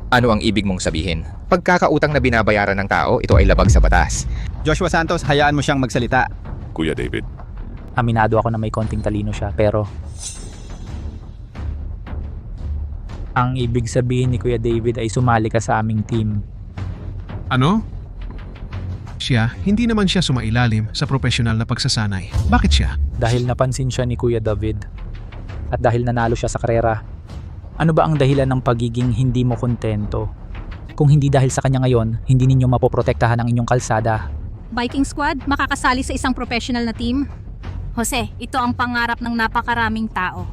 Ano ang ibig mong sabihin? Pagkakautang na binabayaran ng tao, ito ay labag sa batas. Joshua Santos, hayaan mo siyang magsalita. Kuya David, Aminado ako na may konting talino siya, pero... Ang ibig sabihin ni Kuya David ay sumali ka sa aming team. Ano? Siya, hindi naman siya sumailalim sa profesional na pagsasanay. Bakit siya? Dahil napansin siya ni Kuya David. At dahil nanalo siya sa karera. Ano ba ang dahilan ng pagiging hindi mo kontento? Kung hindi dahil sa kanya ngayon, hindi ninyo mapoprotektahan ang inyong kalsada. Viking Squad, makakasali sa isang professional na team? Jose, ito ang pangarap ng napakaraming tao.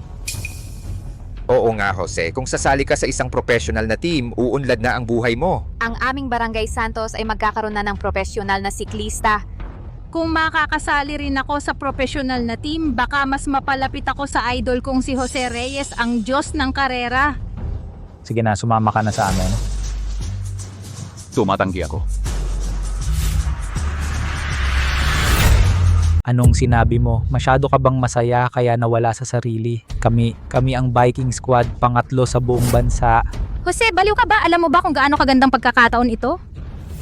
Oo nga, Jose. Kung sasali ka sa isang professional na team, uunlad na ang buhay mo. Ang aming Barangay Santos ay magkakaroon na ng profesional na siklista. Kung makakasali rin ako sa professional na team, baka mas mapalapit ako sa idol kong si Jose Reyes, ang Diyos ng karera. Sige na, sumama ka na sa amin. Tumatanggi ako. Anong sinabi mo? Masyado ka bang masaya kaya nawala sa sarili? Kami ang Viking Squad, pangatlo sa buong bansa. Jose, baliw ka ba? Alam mo ba kung gaano kagandang pagkakataon ito?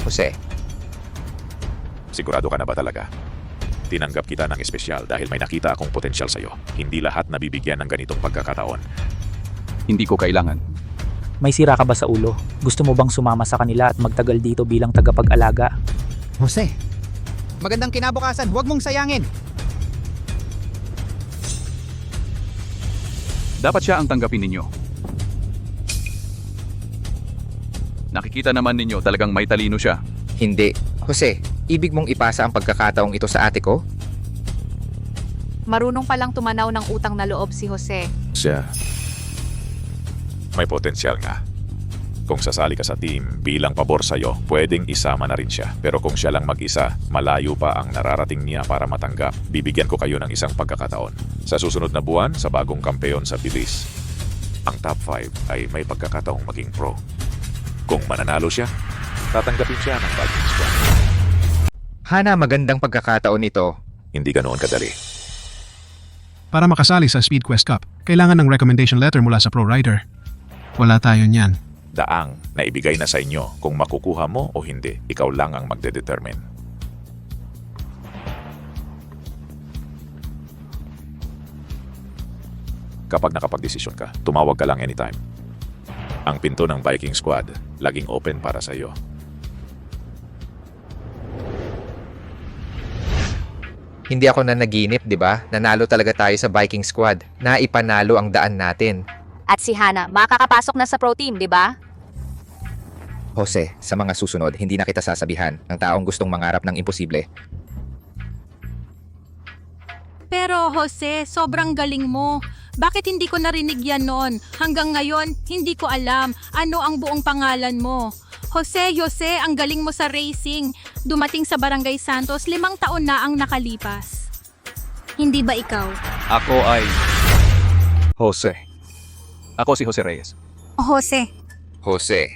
Jose, Sigurado ka na ba talaga? Tinanggap kita ng espesyal dahil may nakita akong potensyal sa'yo. Hindi lahat nabibigyan ng ganitong pagkakataon. Hindi ko kailangan. May sira ka ba sa ulo? Gusto mo bang sumama sa kanila at magtagal dito bilang tagapag-alaga? Jose, magandang kinabukasan. Huwag mong sayangin. Dapat siya ang tanggapin ninyo. Nakikita naman ninyo talagang may talino siya. hindi. Jose, ibig mong ipasa ang pagkakataong ito sa ate ko? Marunong palang tumanaw ng utang na loob si Jose. Siya. May potensyal nga. Kung sasali ka sa team bilang pabor sa'yo, pwedeng isama na rin siya. Pero kung siya lang mag-isa, malayo pa ang nararating niya para matanggap. Bibigyan ko kayo ng isang pagkakataon. Sa susunod na buwan, sa bagong kampeon sa bilis, ang top 5 ay may pagkakataong maging pro. Kung mananalo siya, tatanggapin siya ng Viking Squad. Hana, magandang pagkakataon ito. Hindi ganoon kadali. Para makasali sa Speed Quest Cup, kailangan ng recommendation letter mula sa pro rider. Wala tayo niyan. Daang na ibigay na sa inyo kung makukuha mo o hindi. Ikaw lang ang magdedetermine. Kapag nakapagdesisyon ka, tumawag ka lang anytime. Ang pinto ng Viking Squad, laging open para sa iyo. Hindi ako nanaginip, di ba? Nanalo talaga tayo sa Viking Squad. Naipanalo ang daan natin. At si Hana, makakapasok na sa pro team, di ba? Jose, sa mga susunod, hindi na kita sasabihan ng taong gustong mangarap ng imposible. Pero Jose, sobrang galing mo. Bakit hindi ko narinig yan noon? Hanggang ngayon, hindi ko alam ano ang buong pangalan mo. Jose, ang galing mo sa racing. Dumating sa Barangay Santos, 5 taon na ang nakalipas. Hindi ba ikaw? Ako ay Jose. Ako si Jose Reyes. Jose. Jose,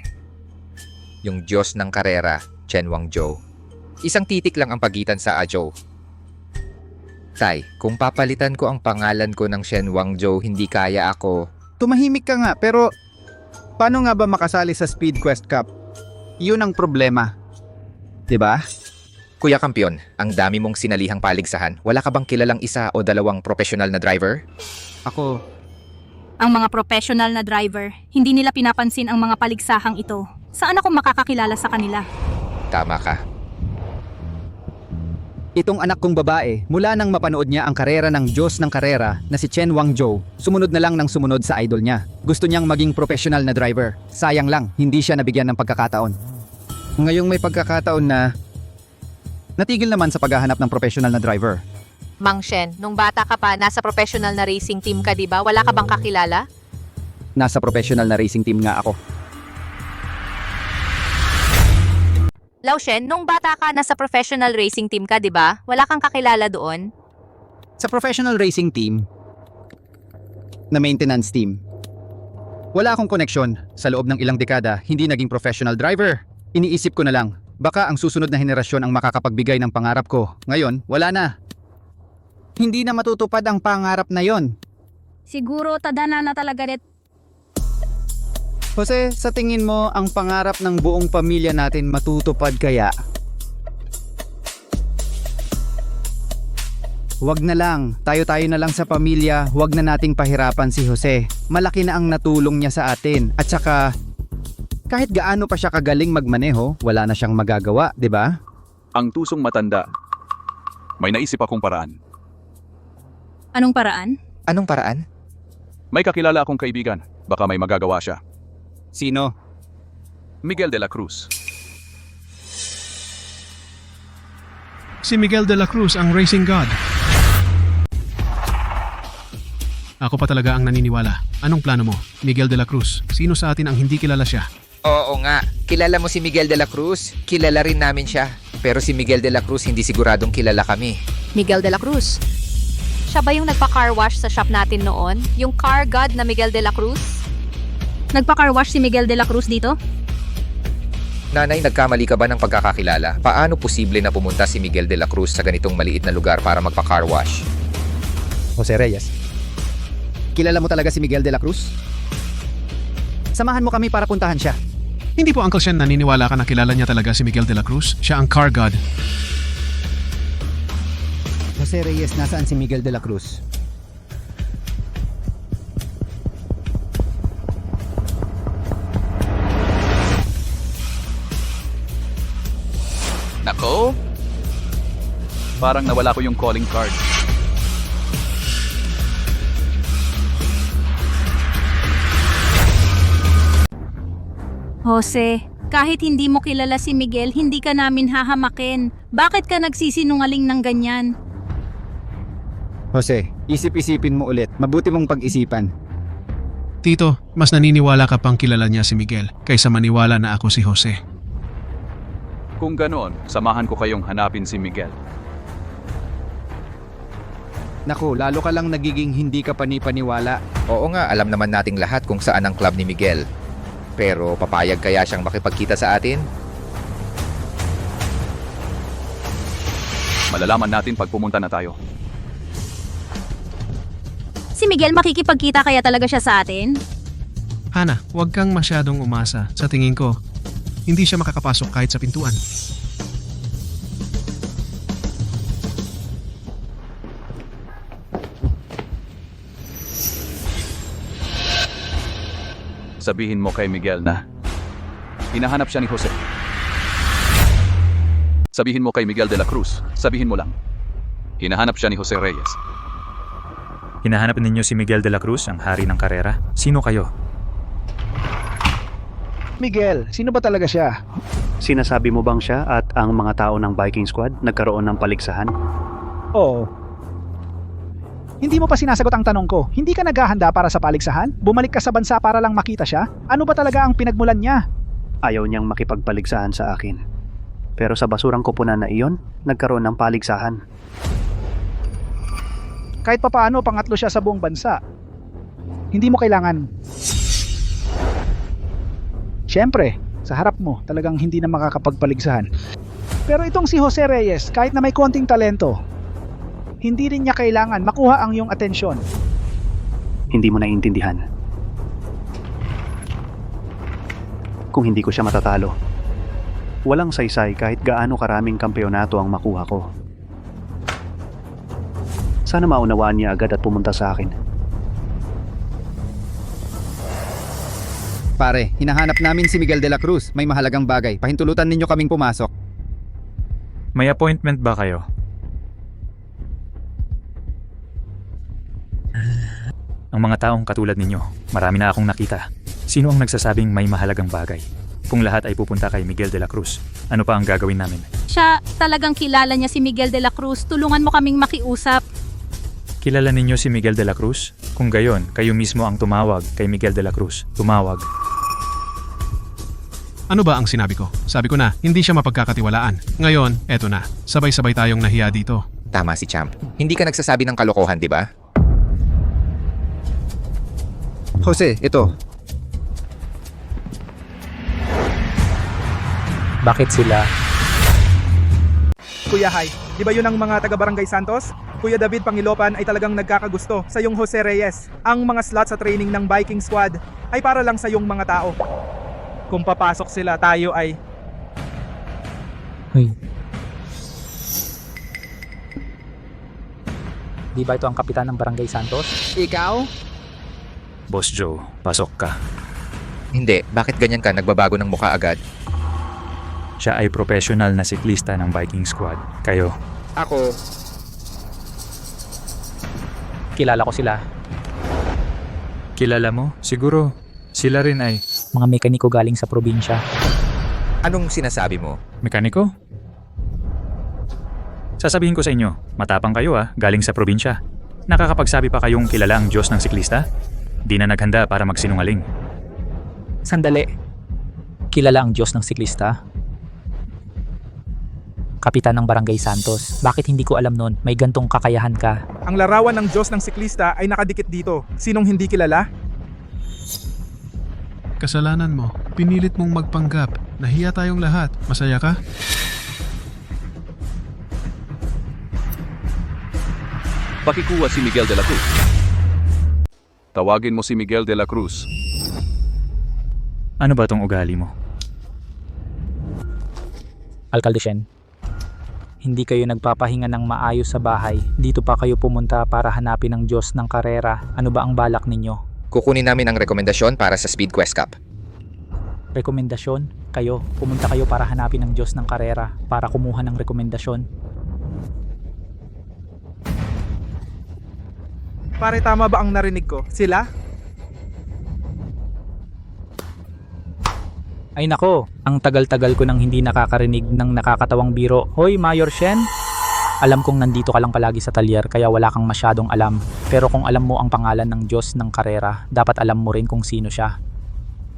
yung Diyos ng karera, Chen Wangzhou. Isang titik lang ang pagitan sa Azhou. Tay, kung papalitan ko ang pangalan ko ng Shen Wangzhou, hindi kaya ako. Tumahimik ka nga, pero paano nga ba makasali sa Speed Quest Cup? Yun ang problema. 'Di ba? Kuya Kampiyon, ang dami mong sinalihang paligsahan. Wala ka bang kilalang isa o dalawang professional na driver? Ako, Ang mga professional na driver, hindi nila pinapansin ang mga paligsahang ito. Saan ako makakakilala sa kanila? Tama ka. itong anak kong babae, mula nang mapanood niya ang karera ng Diyos ng karera na si Chen Wangzhou, sumunod na lang ng sumunod sa idol niya. Gusto niyang maging professional na driver. Sayang lang, hindi siya nabigyan ng pagkakataon. Ngayong may pagkakataon na natigil naman sa paghahanap ng professional na driver. Mang Shen, nung bata ka pa, nasa professional na racing team ka, di ba? Wala ka bang kakilala? Nasa professional na racing team nga ako. Lao Shen, nung bata ka, nasa professional racing team ka, di ba? Wala kang kakilala doon? Sa professional racing team, na maintenance team, wala akong koneksyon. Sa loob ng ilang dekada, hindi naging professional driver. Iniisip ko na lang, baka ang susunod na henerasyon ang makakapagbigay ng pangarap ko. Ngayon, wala na. Hindi na matutupad ang pangarap na yon. Siguro tadhana na talaga rin. Jose, sa tingin mo ang pangarap ng buong pamilya natin matutupad kaya? Huwag na lang, tayo-tayo na lang sa pamilya, huwag na nating pahirapan si Jose. Malaki na ang natulong niya sa atin. At saka, kahit gaano pa siya kagaling magmaneho, wala na siyang magagawa, di ba? Ang tusong matanda. May naisip akong paraan. Anong paraan? Anong paraan? May kakilala akong kaibigan. Baka may magagawa siya. Sino? Miguel de la Cruz. Si Miguel de la Cruz ang racing god. Ako pa talaga ang naniniwala. Anong plano mo, Miguel de la Cruz? Sino sa atin ang hindi kilala siya? Oo nga, kilala mo si Miguel de la Cruz? Kilala rin namin siya. Pero si Miguel de la Cruz hindi siguradong kilala kami. Miguel de la Cruz. Siya ba yung nagpa-car wash sa shop natin noon? Yung car god na Miguel de la Cruz? Nagpa-car wash si Miguel de la Cruz dito? Nanay, nagkamali ka ba ng pagkakakilala? Paano posible na pumunta si Miguel de la Cruz sa ganitong maliit na lugar para magpa-car wash? Jose Reyes, kilala mo talaga si Miguel de la Cruz? Samahan mo kami para puntahan siya. Hindi po Uncle Shen naniniwala ka na kilala niya talaga si Miguel de la Cruz? Siya ang car god. Jose Reyes, nasaan si Miguel de la Cruz? Nako? Parang nawala ko yung calling card. Jose, kahit hindi mo kilala si Miguel, hindi ka namin hahamakin. Bakit ka nagsisinungaling ng ganyan? Jose, isip-isipin mo ulit. Mabuti mong pag-isipan. Tito, mas naniniwala ka pang kilala niya si Miguel kaysa maniwala na ako si Jose. Kung ganoon, samahan ko kayong hanapin si Miguel. Naku, lalo ka lang nagiging hindi ka panipaniwala. Oo nga, alam naman nating lahat kung saan ang club ni Miguel. Pero papayag kaya siyang makipagkita sa atin? Malalaman natin pag pumunta na tayo. Si Miguel makikipagkita kaya talaga siya sa atin? Hana, huwag kang masyadong umasa. Sa tingin ko, hindi siya makakapasok kahit sa pintuan. Sabihin mo kay Miguel na hinahanap siya ni Jose. Sabihin mo kay Miguel de la Cruz. Sabihin mo lang. Hinahanap siya ni Jose Reyes. Hinahanap ninyo si Miguel de la Cruz, ang hari ng karera? Sino kayo? Miguel, sino ba talaga siya? Sinasabi mo bang siya at ang mga tao ng Viking Squad nagkaroon ng paligsahan? Oo. Hindi mo pa sinasagot ang tanong ko. Hindi ka naghahanda para sa paligsahan? Bumalik ka sa bansa para lang makita siya? Ano ba talaga ang pinagmulan niya? Ayaw niyang makipagpaligsahan sa akin. Pero sa basurang kupunan na iyon, nagkaroon ng paligsahan. Kahit papaano, pangatlo siya sa buong bansa. Hindi mo kailangan. Siyempre, sa harap mo, talagang hindi na makakapagpaligsahan. Pero itong si Jose Reyes, kahit na may konting talento, hindi rin niya kailangan makuha ang iyong atensyon. Hindi mo naiintindihan. Kung hindi ko siya matatalo, walang saysay kahit gaano karaming kampeonato ang makuha ko. Sana maunawaan niya agad at pumunta sa akin. Pare, hinahanap namin si Miguel de la Cruz. May mahalagang bagay. Pahintulutan ninyo kaming pumasok. May appointment ba kayo? Ang mga taong katulad ninyo, marami na akong nakita. Sino ang nagsasabing may mahalagang bagay? Kung lahat ay pupunta kay Miguel de la Cruz, ano pa ang gagawin namin? Siya, talagang kilala niya si Miguel de la Cruz. Tulungan mo kaming makiusap. Kilala ninyo si Miguel de la Cruz? Kung gayon, kayo mismo ang tumawag kay Miguel de la Cruz. Tumawag. Ano ba ang sinabi ko? Sabi ko na, hindi siya mapagkakatiwalaan. Ngayon, eto na. Sabay-sabay tayong nahiya dito. Tama si Champ. Hindi ka nagsasabi ng kalokohan, di ba? Jose, ito. Bakit sila? Kuya Hai, di ba yun ang mga taga Barangay Santos? Kuya David Pangilopan ay talagang nagkakagusto sa yung Jose Reyes. Ang mga slot sa training ng Viking Squad ay para lang sa yung mga tao. Kung papasok sila, tayo ay... Hoy. Di ba ito ang kapitan ng Barangay Santos? Ikaw? Boss Joe, pasok ka. Hindi. Bakit ganyan ka? Nagbabago ng mukha agad? Siya ay professional na siklista ng Viking Squad. Kayo? Ako. Kilala ko sila. Kilala mo? Siguro, sila rin ay... Mga mekaniko galing sa probinsya. Anong sinasabi mo? Mekaniko? Sasabihin ko sa inyo, matapang kayo galing sa probinsya. Nakakapagsabi pa kayong kilala ang Diyos ng siklista? Di na naghanda para magsinungaling. Sandali. Kilala ang Diyos ng siklista? kapitan ng Barangay Santos. Bakit hindi ko alam nun? May gantong kakayahan ka. Ang larawan ng Diyos ng siklista ay nakadikit dito. Sinong hindi kilala? Kasalanan mo. Pinilit mong magpanggap. Nahiya tayong lahat. Masaya ka? Pakikuha si Miguel de la Cruz. Tawagin mo si Miguel de la Cruz. Ano ba tong ugali mo? Alkalde Shen, hindi kayo nagpapahinga ng maayos sa bahay. Dito pa kayo pumunta para hanapin ang Diyos ng karera. Ano ba ang balak ninyo? Kukunin namin ang rekomendasyon para sa Speed Quest Cup. Rekomendasyon? Kayo, pumunta kayo para hanapin ang Diyos ng karera, para kumuha ng rekomendasyon. Pare, tama ba ang narinig ko? Sila? Ay nako, ang tagal-tagal ko nang hindi nakakarinig ng nakakatawang biro. Hoy, Mayor Shen! Alam kong nandito ka lang palagi sa talyer kaya wala kang masyadong alam. Pero kung alam mo ang pangalan ng Diyos ng karera, dapat alam mo rin kung sino siya.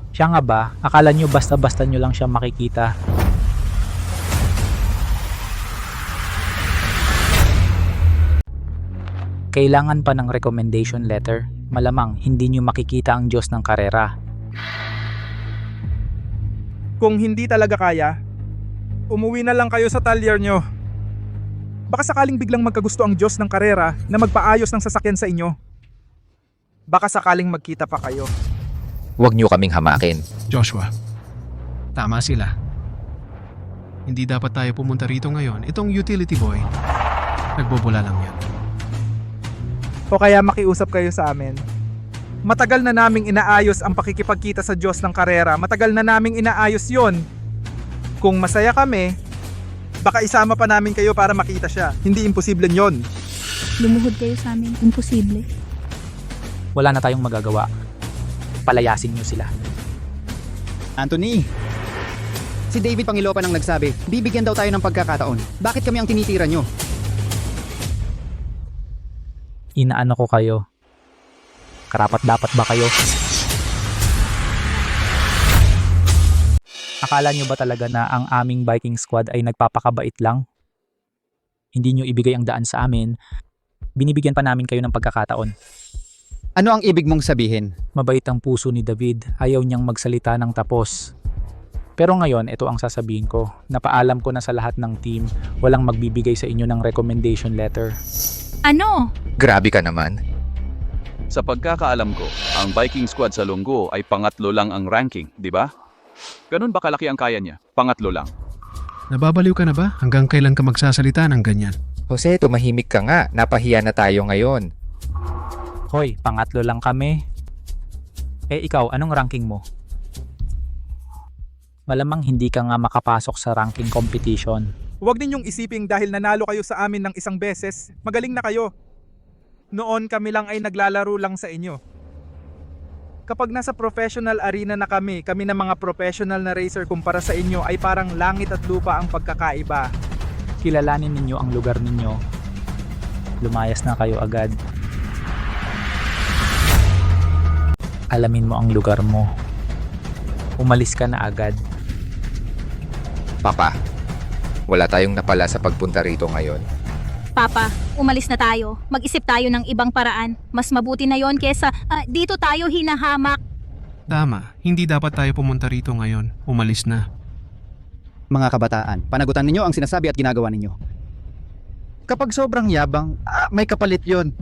Siya nga ba? Akala nyo basta-basta nyo lang siya makikita. Kailangan pa ng recommendation letter. Malamang hindi nyo makikita ang Diyos ng karera. Kung hindi talaga kaya, umuwi na lang kayo sa talyer nyo. Baka sakaling biglang magkagusto ang Diyos ng karera na magpaayos ng sasakyan sa inyo. Baka sakaling magkita pa kayo. Huwag niyo kaming hamakin. Joshua, tama sila. Hindi dapat tayo pumunta rito ngayon. Itong utility boy, nagbubula lang yan. O kaya makiusap kayo sa amin. Matagal na naming inaayos ang pakikipagkita sa Diyos ng karera. Matagal na naming inaayos yon. Kung masaya kami, baka isama pa namin kayo para makita siya. Hindi imposible yon. Lumuhod kayo sa amin. Imposible. Wala na tayong magagawa. Palayasin nyo sila. Anthony, si David Pangilopan ang nagsabi, bibigyan daw tayo ng pagkakataon. Bakit kami ang tinitira nyo? Inaano ko kayo? Karapat-dapat ba kayo? Akala nyo ba talaga na ang aming biking squad ay nagpapakabait lang? Hindi nyo ibigay ang daan sa amin, binibigyan pa namin kayo ng pagkakataon. Ano ang ibig mong sabihin? Mabait ang puso ni David, ayaw niyang magsalita ng tapos. Pero ngayon, ito ang sasabihin ko. Napaalam ko na sa lahat ng team, walang magbibigay sa inyo ng recommendation letter. Ano? Grabe ka naman. Sa pagkakaalam ko, ang Viking squad sa Lunggo ay pangatlo lang ang ranking, di ba? Ganun ba kalaki ang kaya niya? Pangatlo lang. Nababaliw ka na ba? Hanggang kailan ka magsasalita ng ganyan? Jose, tumahimik ka nga. Napahiya na tayo ngayon. Hoy, pangatlo lang kami. Eh ikaw, anong ranking mo? Malamang hindi ka nga makapasok sa ranking competition. Huwag ninyong isiping dahil nanalo kayo sa amin ng isang beses, magaling na kayo. Noon kami lang ay naglalaro lang sa inyo. Kapag nasa professional arena na kami na mga professional na racer kumpara sa inyo ay parang langit at lupa ang pagkakaiba. Kilalanin ninyo ang lugar ninyo. Lumayas na kayo agad. Alamin mo ang lugar mo. Umalis ka na agad. Papa, wala tayong napala sa pagpunta rito ngayon. Papa, umalis na tayo. Mag-isip tayo ng ibang paraan. Mas mabuti na yon kesa dito tayo hinahamak. Tama, hindi dapat tayo pumunta rito ngayon. Umalis na. Mga kabataan, panagutan ninyo ang sinasabi at ginagawa ninyo. Kapag sobrang yabang, may kapalit yon.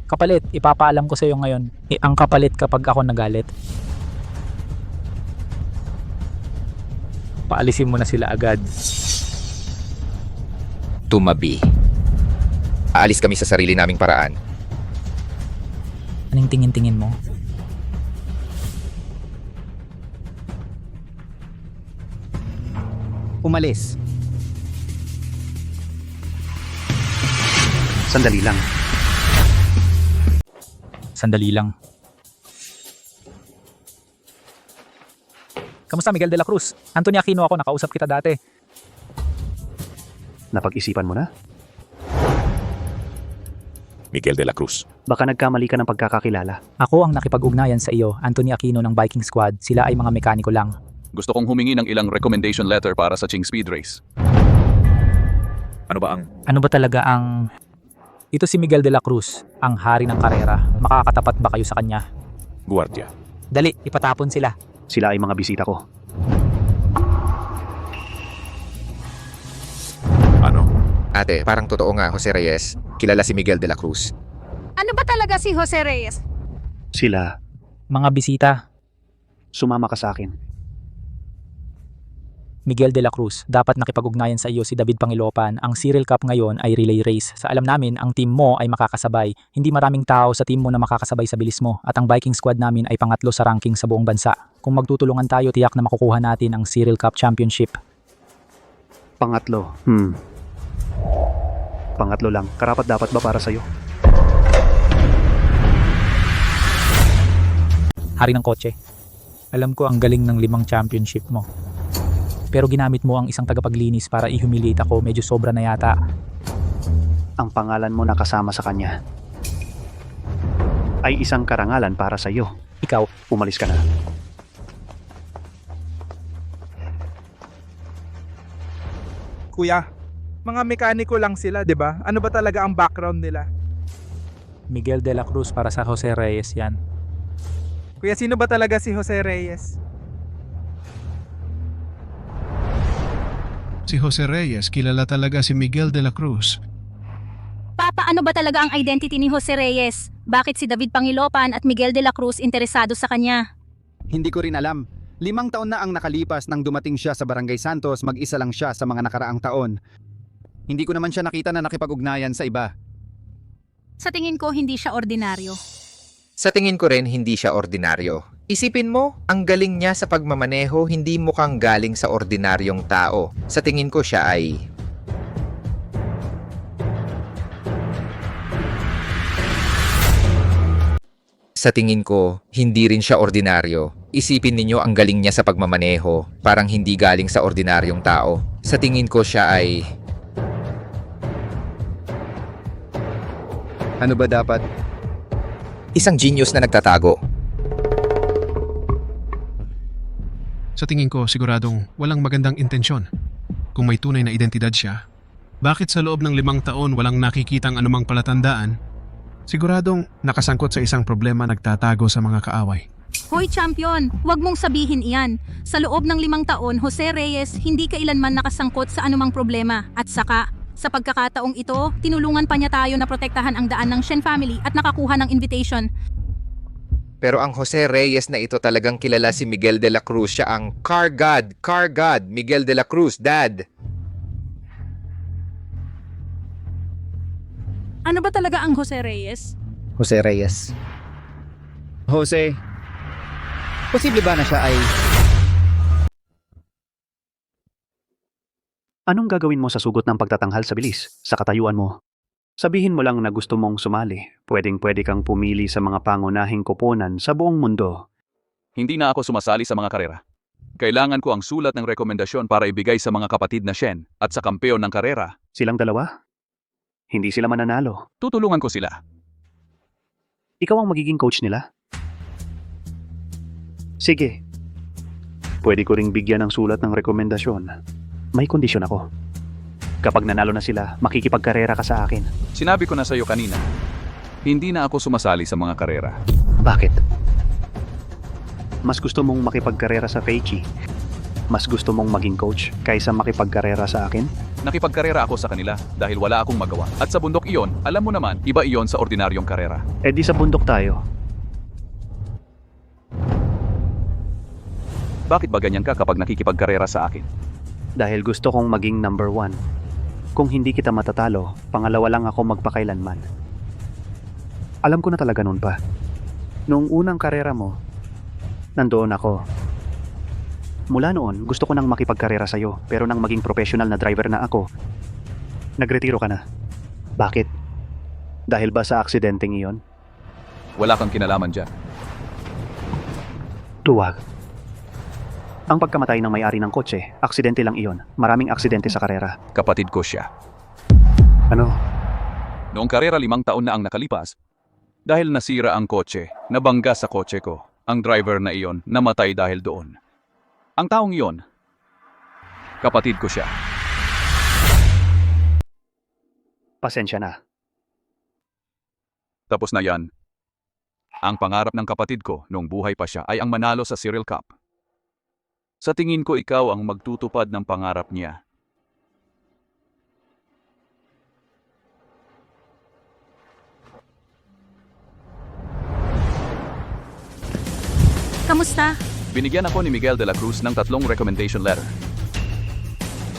Kapalit, ipapaalam ko sa iyo ngayon. Ang kapalit kapag ako nagalit. Paalisin mo na sila agad. Tumabi. Aalis kami sa sarili naming paraan. Anong tingin-tingin mo? Umalis. Sandali lang. Sandali lang. Kamusta Miguel de la Cruz? Anthony Aquino ako, nakausap kita dati. Napag-isipan mo na? Miguel de la Cruz. Baka nagkamali ka ng pagkakakilala. Ako ang nakipag-ugnayan sa iyo, Anthony Aquino ng Viking Squad. Sila ay mga mekaniko lang. Gusto kong humingi ng ilang recommendation letter para sa Ching Speed Race. Ano ba ang... Ano ba talaga ang... Ito si Miguel de la Cruz, ang hari ng karera. Makakatapat ba kayo sa kanya? Guardia. Dali, ipatapon sila. Sila ay mga bisita ko. Ano? Ate, parang totoo nga, Jose Reyes. Kilala si Miguel de la Cruz. Ano ba talaga si Jose Reyes? Sila, Mga bisita, sumama ka sa akin. Miguel de la Cruz, dapat nakipag-ugnayan sa iyo si David Pangilopan. Ang Cyril Cup ngayon ay relay race. Sa alam namin, ang team mo ay makakasabay. Hindi maraming tao sa team mo na makakasabay sa bilis mo. At ang biking squad namin ay pangatlo sa ranking sa buong bansa. Kung magtutulungan tayo, tiyak na makukuha natin ang Cyril Cup Championship. Pangatlo. Pangatlo lang. Karapat dapat ba para sa'yo? Hari ng kotse. Alam ko ang galing ng 5 championship mo. Pero ginamit mo ang isang tagapaglinis para i-humiliate ako. Medyo sobra na yata. Ang pangalan mo nakasama sa kanya ay isang karangalan para sa'yo. Ikaw, Umalis ka na. Kuya, mga mekaniko lang sila, 'di ba? Ano ba talaga ang background nila? Miguel de la Cruz para sa Jose Reyes yan. Kuya, sino ba talaga si Jose Reyes? Si Jose Reyes, kilala talaga si Miguel de la Cruz. Papa, ano ba talaga ang identity ni Jose Reyes? Bakit si David Pangilopan at Miguel de la Cruz interesado sa kanya? Hindi ko rin alam. 5 taon na ang nakalipas nang dumating siya sa Barangay Santos, mag-isa lang siya sa mga nakaraang taon. Hindi ko naman siya nakita na nakipag-ugnayan sa iba. Sa tingin ko, hindi siya ordinaryo. Sa tingin ko rin, hindi siya ordinaryo. Isipin mo, ang galing niya sa pagmamaneho hindi mukhang galing sa ordinaryong tao. Sa tingin ko siya ay... Sa tingin ko, hindi rin siya ordinaryo. Isipin ninyo ang galing niya sa pagmamaneho, parang hindi galing sa ordinaryong tao. Sa tingin ko siya ay... Ano ba dapat? Isang genius na nagtatago. Sa tingin ko, siguradong walang magandang intensyon. Kung may tunay na identidad siya, bakit sa loob ng 5 taon walang nakikitang anumang palatandaan? Siguradong nakasangkot sa isang problema nagtatago sa mga kaaway. Hoy champion, huwag mong sabihin iyan. Sa loob ng 5 taon, Jose Reyes hindi kailanman nakasangkot sa anumang problema. At saka, sa pagkakataong ito, tinulungan pa niya tayo na protektahan ang daan ng Shen family at nakakuha ng invitation. Pero ang Jose Reyes na ito talagang kilala si Miguel de la Cruz. Siya ang car god, Miguel de la Cruz, dad. Ano ba talaga ang Jose Reyes? Jose Reyes. Jose, posible ba na siya ay... Anong gagawin mo sa sugot ng pagtatanghal sa bilis, sa katayuan mo? Sabihin mo lang na gusto mong sumali. Pwedeng-pwede kang pumili sa mga pangunahing koponan sa buong mundo. Hindi na ako sumasali sa mga karera. Kailangan ko ang sulat ng rekomendasyon para ibigay sa mga kapatid na Shen at sa kampeon ng karera. Silang dalawa? Hindi sila mananalo. Tutulungan ko sila. Ikaw ang magiging coach nila? Sige. Pwede ko ring bigyan ng sulat ng rekomendasyon. May kondisyon ako. Kapag nanalo na sila, makikipagkarera ka sa akin. Sinabi ko na sa iyo kanina, hindi na ako sumasali sa mga karera. Bakit? Mas gusto mong makipagkarera sa Feichi? Mas gusto mong maging coach kaysa makipagkarera sa akin? Nakipagkarera ako sa kanila dahil wala akong magawa. At sa bundok iyon, alam mo naman, iba iyon sa ordinaryong karera. Eh di sa bundok tayo. Bakit ba ganyan ka kapag nakikipagkarera sa akin? Dahil gusto kong maging number 1. Kung hindi kita matatalo, pangalawa lang ako magpakailanman. Alam ko na talaga noon pa. Noong unang karera mo, nandoon ako. Mula noon, gusto ko nang makipagkarera sa'yo, pero nang maging professional na driver na ako, nagretiro ka na. Bakit? Dahil ba sa aksidenteng iyon? Wala kang kinalaman dyan. Tuwag. Ang pagkamatay ng may-ari ng kotse, aksidente lang iyon. Maraming aksidente sa karera. Kapatid ko siya. Ano? Noong karera 5 taon na ang nakalipas, dahil nasira ang kotse, nabangga sa kotse ko. Ang driver na iyon namatay dahil doon. Ang taong iyon, kapatid ko siya. Pasensya na. Tapos na yan. Ang pangarap ng kapatid ko noong buhay pa siya ay ang manalo sa Cereal Cup. Sa tingin ko ikaw ang magtutupad ng pangarap niya. Kamusta? Binigyan ako ni Miguel de la Cruz ng 3 recommendation letter.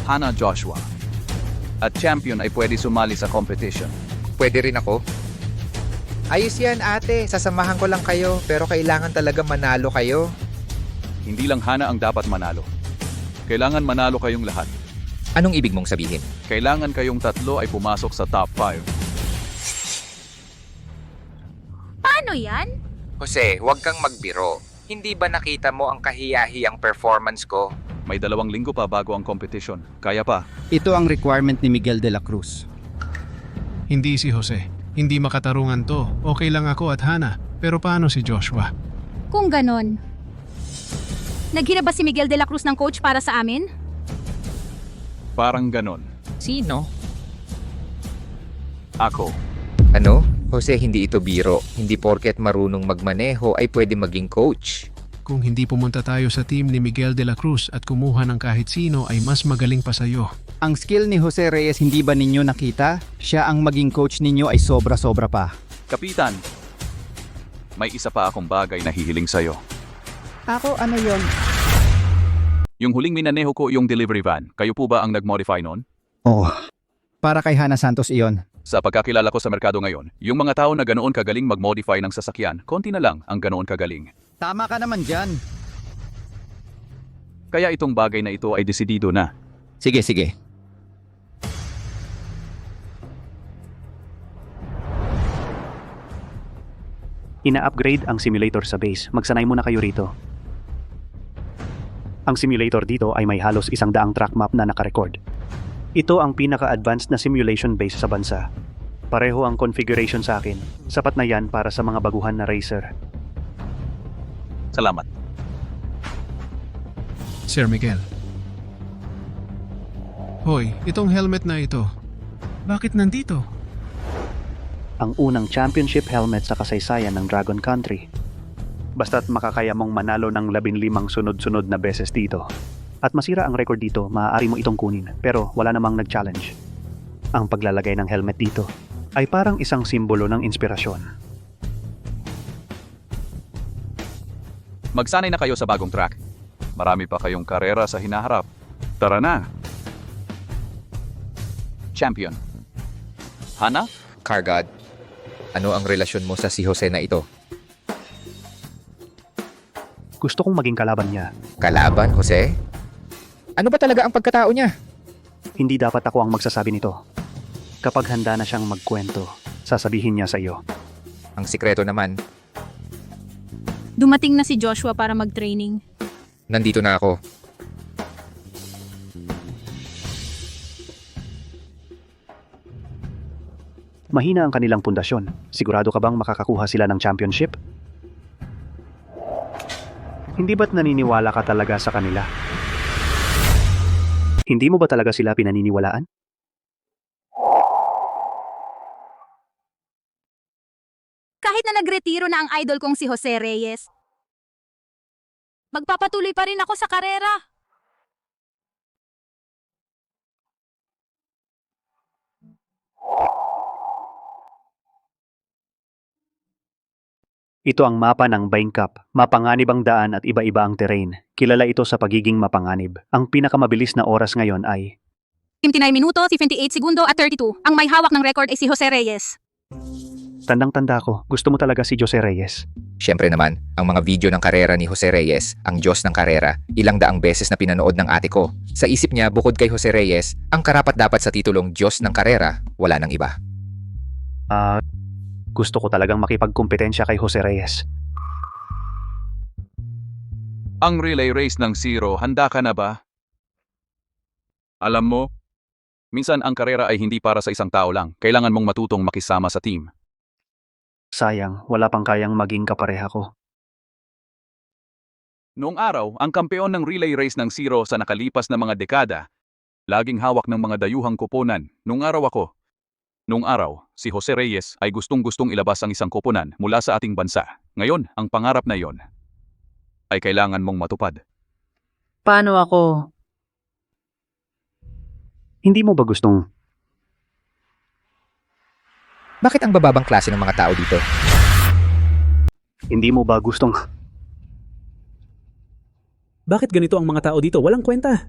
Hannah Joshua. At champion ay pwede sumali sa competition. Pwede rin ako. Ayos yan ate, sasamahan ko lang kayo pero kailangan talaga manalo kayo. Hindi lang Hannah ang dapat manalo. Kailangan manalo kayong lahat. Anong ibig mong sabihin? Kailangan kayong 3 ay pumasok sa top 5. Paano yan? Jose, huwag kang magbiro. Hindi ba nakita mo ang kahiyahiyang performance ko? May 2 linggo pa bago ang competition. Kaya pa. Ito ang requirement ni Miguel de la Cruz. Hindi si Jose. Hindi makatarungan to. Okay lang ako at Hana. Pero paano si Joshua? Kung ganon. Naghirap ba si Miguel de la Cruz ng coach para sa amin? Parang ganon. Sino? Ako. Ano? Jose, hindi ito biro. Hindi porket marunong magmaneho ay pwede maging coach. Kung hindi pumunta tayo sa team ni Miguel de la Cruz at kumuha ng kahit sino ay mas magaling pa sa'yo. Ang skill ni Jose Reyes hindi ba ninyo nakita? Siya ang maging coach ninyo ay sobra-sobra pa. Kapitan, may isa pa akong bagay na hihiling sa'yo. Ako, ano yon? Yung huling minaneho ko yung delivery van. Kayo po ba ang nag-modify nun? Oh, para kay Hana Santos iyon. Sa pagkakilala ko sa merkado ngayon, yung mga tao na ganoon kagaling mag-modify ng sasakyan, konti na lang ang ganoon kagaling. Tama ka naman dyan. Kaya itong bagay na ito ay desidido na. Sige, sige. Ina-upgrade ang simulator sa base. Magsanay muna kayo rito. Ang simulator dito ay may halos 100 track map na nakarecord. Ito ang pinaka-advanced na simulation base sa bansa. Pareho ang configuration sa akin. Sapat na yan para sa mga baguhan na racer. Salamat. Sir Miguel. Hoy, itong helmet na ito. Bakit nandito? Ang unang championship helmet sa kasaysayan ng Dragon Country. Basta't makakaya mong manalo ng 15 sunod-sunod na beses dito. At masira ang record dito, maaari mo itong kunin. Pero wala namang nag-challenge. Ang paglalagay ng helmet dito ay parang isang simbolo ng inspirasyon. Magsanay na kayo sa bagong track. Marami pa kayong karera sa hinaharap. Tara na! Champion. Hana? Cargod, ano ang relasyon mo sa si Jose na ito? Gusto kong maging kalaban niya. Kalaban, Jose? Ano ba talaga ang pagkatao niya? Hindi dapat ako ang magsasabi nito. Kapag handa na siyang magkwento, sasabihin niya sa iyo. Ang sikreto naman, Dumating na si Joshua para mag-training. nandito na ako. Mahina ang kanilang pundasyon. Sigurado ka bang makakakuha sila ng championship? Hindi ba't naniniwala ka talaga sa kanila? Hindi mo ba talaga sila pinaniniwalaan? Kahit na nagretiro na ang idol kong si Jose Reyes, magpapatuloy pa rin ako sa karera. Ito ang mapa ng Bain Cup. Mapanganib ang daan at iba-iba ang terrain. Kilala ito sa pagiging mapanganib. Ang pinakamabilis na oras ngayon ay 59 minuto, 58 segundo at 32. Ang may hawak ng record ay si Jose Reyes. tandang-tanda ko. Gusto mo talaga si Jose Reyes? Siyempre naman, ang mga video ng karera ni Jose Reyes, ang Diyos ng karera, ilang daang beses na pinanood ng ate ko. Sa isip niya, bukod kay Jose Reyes, ang karapat-dapat sa titulong Diyos ng karera, wala nang iba. Gusto ko talagang makipagkumpetensya kay Jose Reyes. Ang relay race ng Zero, handa ka na ba? Alam mo, minsan ang karera ay hindi para sa isang tao lang. Kailangan mong matutong makisama sa team. Sayang, wala pang kayang maging kapareha ko. Noong araw, ang kampeon ng relay race ng Zero sa nakalipas na mga dekada, laging hawak ng mga dayuhang koponan. Noong araw, si Jose Reyes ay gustong-gustong ilabas ang isang koponan mula sa ating bansa. Ngayon, ang pangarap na iyon ay kailangan mong matupad. Paano ako? Hindi mo ba gustong... Bakit ang bababang klase ng mga tao dito? Hindi mo ba gustong... Bakit ganito ang mga tao dito? Walang kwenta.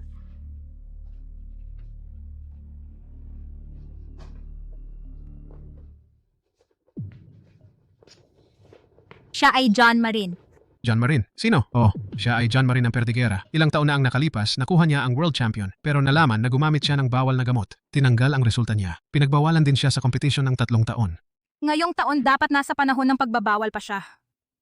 Siya ay John Marin. John Marin. Sino? Oh, siya ay John Marin ng Perdiguera. Ilang taon na ang nakalipas, nakuha niya ang world champion. Pero nalaman na gumamit siya ng bawal na gamot. Tinanggal ang resulta niya. Pinagbawalan din siya sa kompetisyon ng 3 taon. Ngayong taon dapat nasa panahon ng pagbabawal pa siya.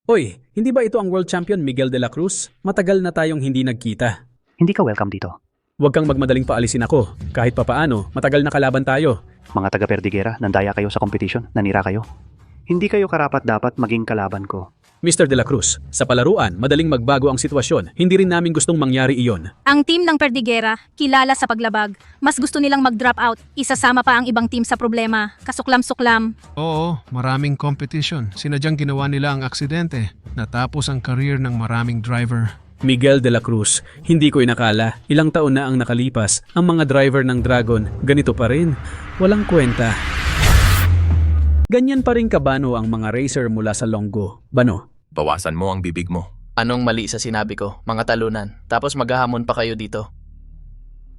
Oy, hindi ba ito ang world champion Miguel de la Cruz? Matagal na tayong hindi nagkita. Hindi ka welcome dito. Huwag kang magmadaling paalisin ako. Kahit papaano, matagal na kalaban tayo. Mga taga Perdiguera, nandaya kayo sa kompetisyon, nanira kayo. Hindi kayo karapat-dapat maging kalaban ko. Mr. De La Cruz, sa palaruan, madaling magbago ang sitwasyon. Hindi rin namin gustong mangyari iyon. Ang team ng Perdiguera, kilala sa paglabag. Mas gusto nilang mag-drop out. Isasama pa ang ibang team sa problema. Kasuklam-suklam. Oo, maraming competition. Sinadyang ginawa nila ang aksidente. Natapos ang career ng maraming driver. Miguel de la Cruz, hindi ko inakala. Ilang taon na ang nakalipas. Ang mga driver ng Dragon, ganito pa rin. Walang kwenta. Ganyan pa rin kabano ang mga racer mula sa Longgo. Bano? Bawasan mo ang bibig mo. Anong mali sa sinabi ko? Mga talunan. Tapos maghahamon pa kayo dito.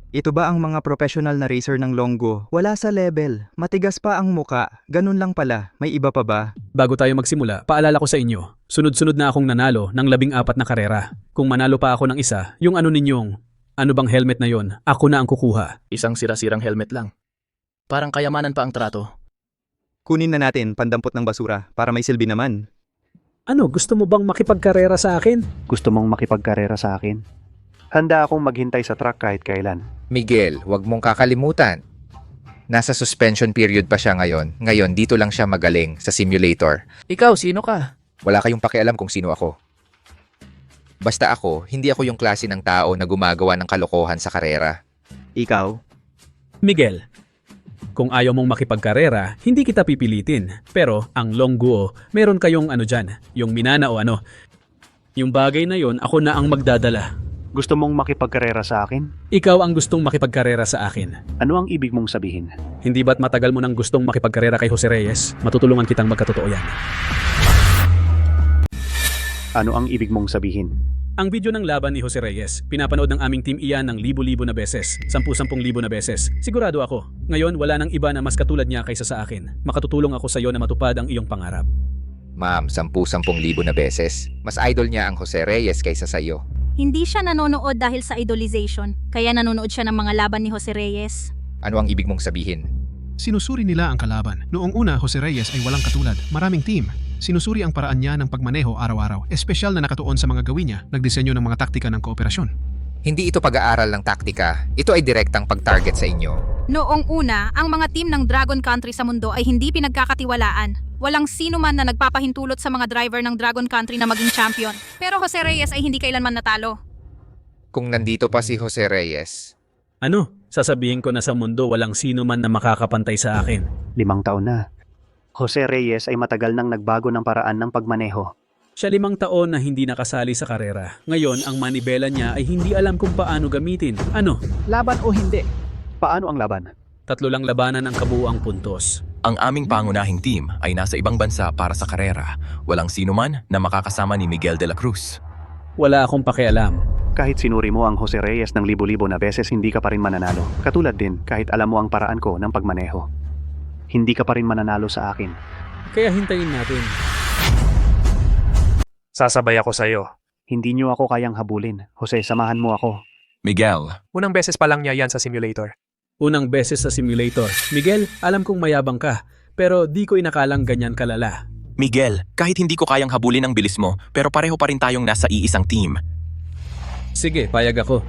Ito ba ang mga professional na racer ng Longgo? Wala sa level. Matigas pa ang muka. Ganun lang pala. May iba pa ba? Bago tayo magsimula, paalala ko sa inyo. Sunod-sunod na akong nanalo ng 14 na karera. Kung manalo pa ako ng isa, yung ano ninyong, ano bang helmet na yon, ako na ang kukuha. Isang sira-sirang helmet lang. Parang kayamanan pa ang trato. Kunin na natin pandampot ng basura para may silbi naman. Ano, gusto mo bang makipagkarera sa akin? Gusto mong makipagkarera sa akin? Handa akong maghintay sa truck kahit kailan. Miguel, huwag mong kakalimutan. Nasa suspension period pa siya ngayon. Ngayon, dito lang siya magaling sa simulator. Ikaw, sino ka? Wala kayong pakialam kung sino ako. Basta ako, hindi ako yung klase ng tao na gumagawa ng kalokohan sa karera. Ikaw? Miguel, kung ayaw mong makipagkarera, hindi kita pipilitin. Pero ang Longgo, meron kayong ano dyan, yung Minana o ano. Yung bagay na yon, ako na ang magdadala. Gusto mong makipagkarera sa akin? Ikaw ang gustong makipagkarera sa akin. Ano ang ibig mong sabihin? Hindi ba't matagal mo nang gustong makipagkarera kay Jose Reyes? Matutulungan kitang magkatotoo yan. Ano ang ibig mong sabihin? Ang video ng laban ni Jose Reyes, pinapanood ng aming team iyan ng libo-libo na beses, 10,000 na beses. Sigurado ako, ngayon wala nang iba na mas katulad niya kaysa sa akin. Makatutulong ako sa iyo na matupad ang iyong pangarap. Ma'am, 10,000 na beses. Mas idol niya ang Jose Reyes kaysa sa iyo. Hindi siya nanonood dahil sa idolization, kaya nanonood siya ng mga laban ni Jose Reyes. Ano ang ibig mong sabihin? Sinusuri nila ang kalaban. Noong una, Jose Reyes ay walang katulad. Maraming team. Sinusuri ang paraan niya ng pagmaneho araw-araw. Espesyal na nakatuon sa mga gawin niya. Nagdisenyo ng mga taktika ng kooperasyon. Hindi ito pag-aaral ng taktika. Ito ay direktang pag-target sa inyo. Noong una, ang mga team ng Dragon Country sa mundo ay hindi pinagkakatiwalaan. Walang sino man na nagpapahintulot sa mga driver ng Dragon Country na maging champion. Pero Jose Reyes ay hindi kailanman natalo. Kung nandito pa si Jose Reyes. Ano? Sasabihin ko na sa mundo walang sino man na makakapantay sa akin. 5 taon na. Jose Reyes ay matagal nang nagbago ng paraan ng pagmaneho. Siya 5 taon na hindi nakasali sa karera. Ngayon, ang manibela niya ay hindi alam kung paano gamitin. Ano? Laban o hindi? Paano ang laban? 3 lang labanan ang kabuuang puntos. Ang aming pangunahing team ay nasa ibang bansa para sa karera. Walang sino man na makakasama ni Miguel de la Cruz. Wala akong pakialam. Kahit sinuri mo ang Jose Reyes ng libo-libo na beses, hindi ka pa rin mananalo. Katulad din, kahit alam mo ang paraan ko ng pagmaneho. Hindi ka pa rin mananalo sa akin. Kaya hintayin natin. Sasabay ako sa iyo. Hindi niyo ako kayang habulin. Jose, samahan mo ako. Miguel, Unang beses pa lang niya yan sa simulator. Unang beses sa simulator. Miguel, alam kong mayabang ka, pero di ko inakalang ganyan kalala. Miguel, kahit hindi ko kayang habulin ang bilis mo, pero pareho pa rin tayong nasa iisang team. Sige, payag ako.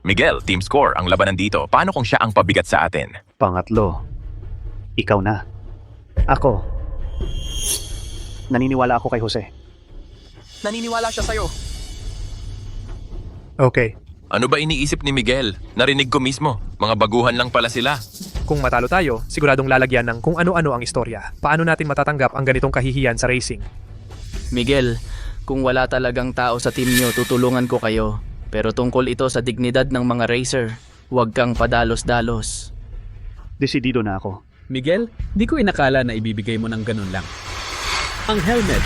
Miguel, team score ang labanan dito. Paano kung siya ang pabigat sa atin? Pangatlo, ikaw na. Ako. Naniniwala ako kay Jose. naniniwala siya sa'yo. Okay. Ano ba iniisip ni Miguel? Narinig ko mismo. Mga baguhan lang pala sila. Kung matalo tayo, siguradong lalagyan ng kung ano-ano ang istorya. Paano natin matatanggap ang ganitong kahihiyan sa racing? Miguel, kung wala talagang tao sa team nyo, tutulungan ko kayo. Pero tungkol ito sa dignidad ng mga racer, huwag kang padalos-dalos. Desidido na ako. Miguel, di ko inakala na ibibigay mo ng ganun lang. Ang helmet.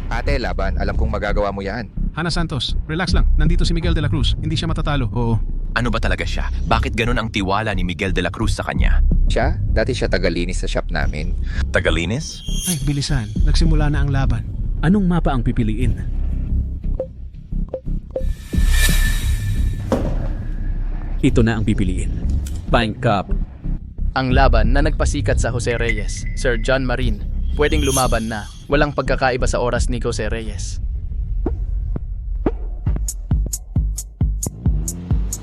Ate, laban. Alam kong magagawa mo yan. Hana Santos, relax lang. Nandito si Miguel de la Cruz. Hindi siya matatalo. Oo. Ano ba talaga siya? Bakit ganun ang tiwala ni Miguel de la Cruz sa kanya? Siya? Dati siya tagalinis sa shop namin. Tagalinis? Ay, bilisan. Nagsimula na ang laban. Anong mapa ang pipiliin? Ito na ang pipiliin. Bank Cup. Ang laban na nagpasikat sa Jose Reyes, Sir John Marin, pwedeng lumaban na. Walang pagkakaiba sa oras ni Jose Reyes.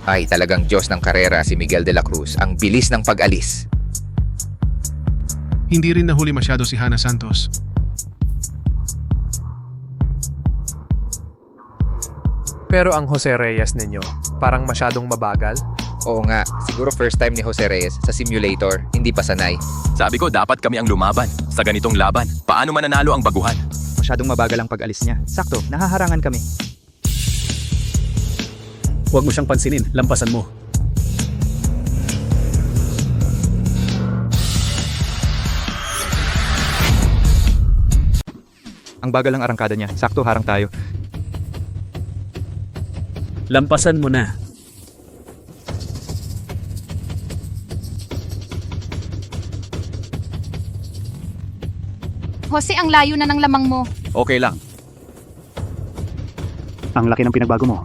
Ay, talagang Diyos ng karera si Miguel de la Cruz. Ang bilis ng pag-alis. Hindi rin nahuli masyado si Hana Santos. Pero ang Jose Reyes ninyo, parang masyadong mabagal? Oo nga, siguro first time ni Jose Reyes sa simulator, hindi pa sanay. Sabi ko dapat kami ang lumaban sa ganitong laban. Paano mananalo ang baguhan? Masyadong mabagal ang pag-alis niya. Sakto, nahaharangan kami. Huwag mo siyang pansinin, lampasan mo. Ang bagal ng arangkada niya. Sakto, harang tayo. Lampasan mo na. Jose, ang layo na ng lamang mo. Okay lang. Ang laki ng pinagbago mo.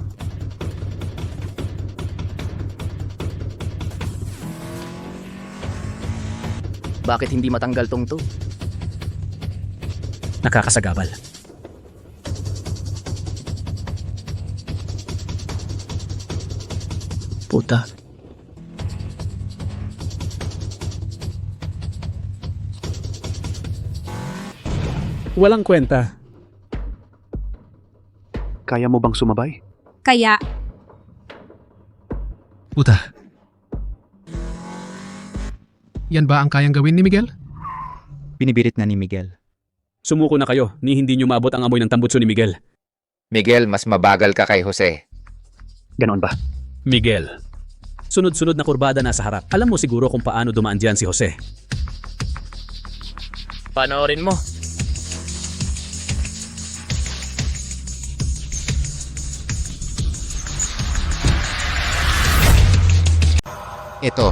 Bakit hindi matanggal tong to? Nakakasagabal. Puta. Walang kwenta. Kaya mo bang sumabay? Kaya, Puta. Yan ba ang kayang gawin ni Miguel? Binibirit na ni Miguel. Sumuko na kayo, ni hindi nyo maabot ang amoy ng tambutso ni Miguel. Miguel, mas mabagal ka kay Jose. Ganoon ba? Miguel, sunod-sunod na kurbada nasa harap. Alam mo siguro kung paano dumaan dyan si Jose. Panoorin mo. Ito.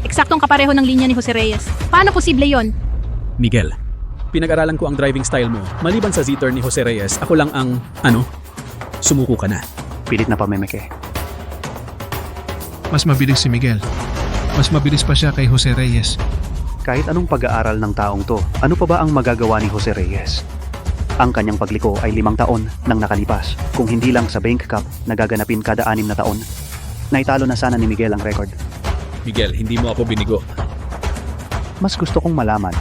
eksaktong kapareho ng linya ni Jose Reyes. Paano posible yon? Miguel, pinag-aralan ko ang driving style mo. Maliban sa Z-turn ni Jose Reyes, ako lang ang, sumuko ka na. Pilit na pamemeke. Mas mabilis si Miguel. Mas mabilis pa siya kay Jose Reyes. Kahit anong pag-aaral ng taong to, ano pa ba ang magagawa ni Jose Reyes? Ang kanyang pagliko ay 5 taon nang nakalipas. Kung hindi lang sa Bank Cup na gaganapin kada 6 na taon, naitalo na sana ni Miguel ang record. Miguel, hindi mo ako binigo. Mas gusto kong malaman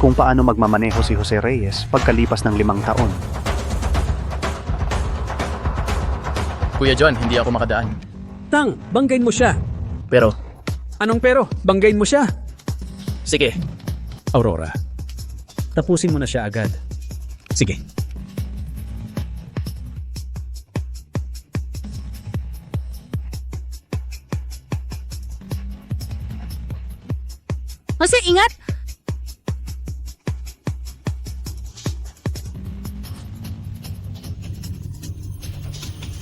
kung paano magmamaneho si Jose Reyes pagkalipas ng 5 taon. Kuya John, hindi ako makadaan. Tang, banggain mo siya. Pero, Anong pero? Banggain mo siya. sige. Aurora, tapusin mo na siya agad. Sige. Jose, ingat!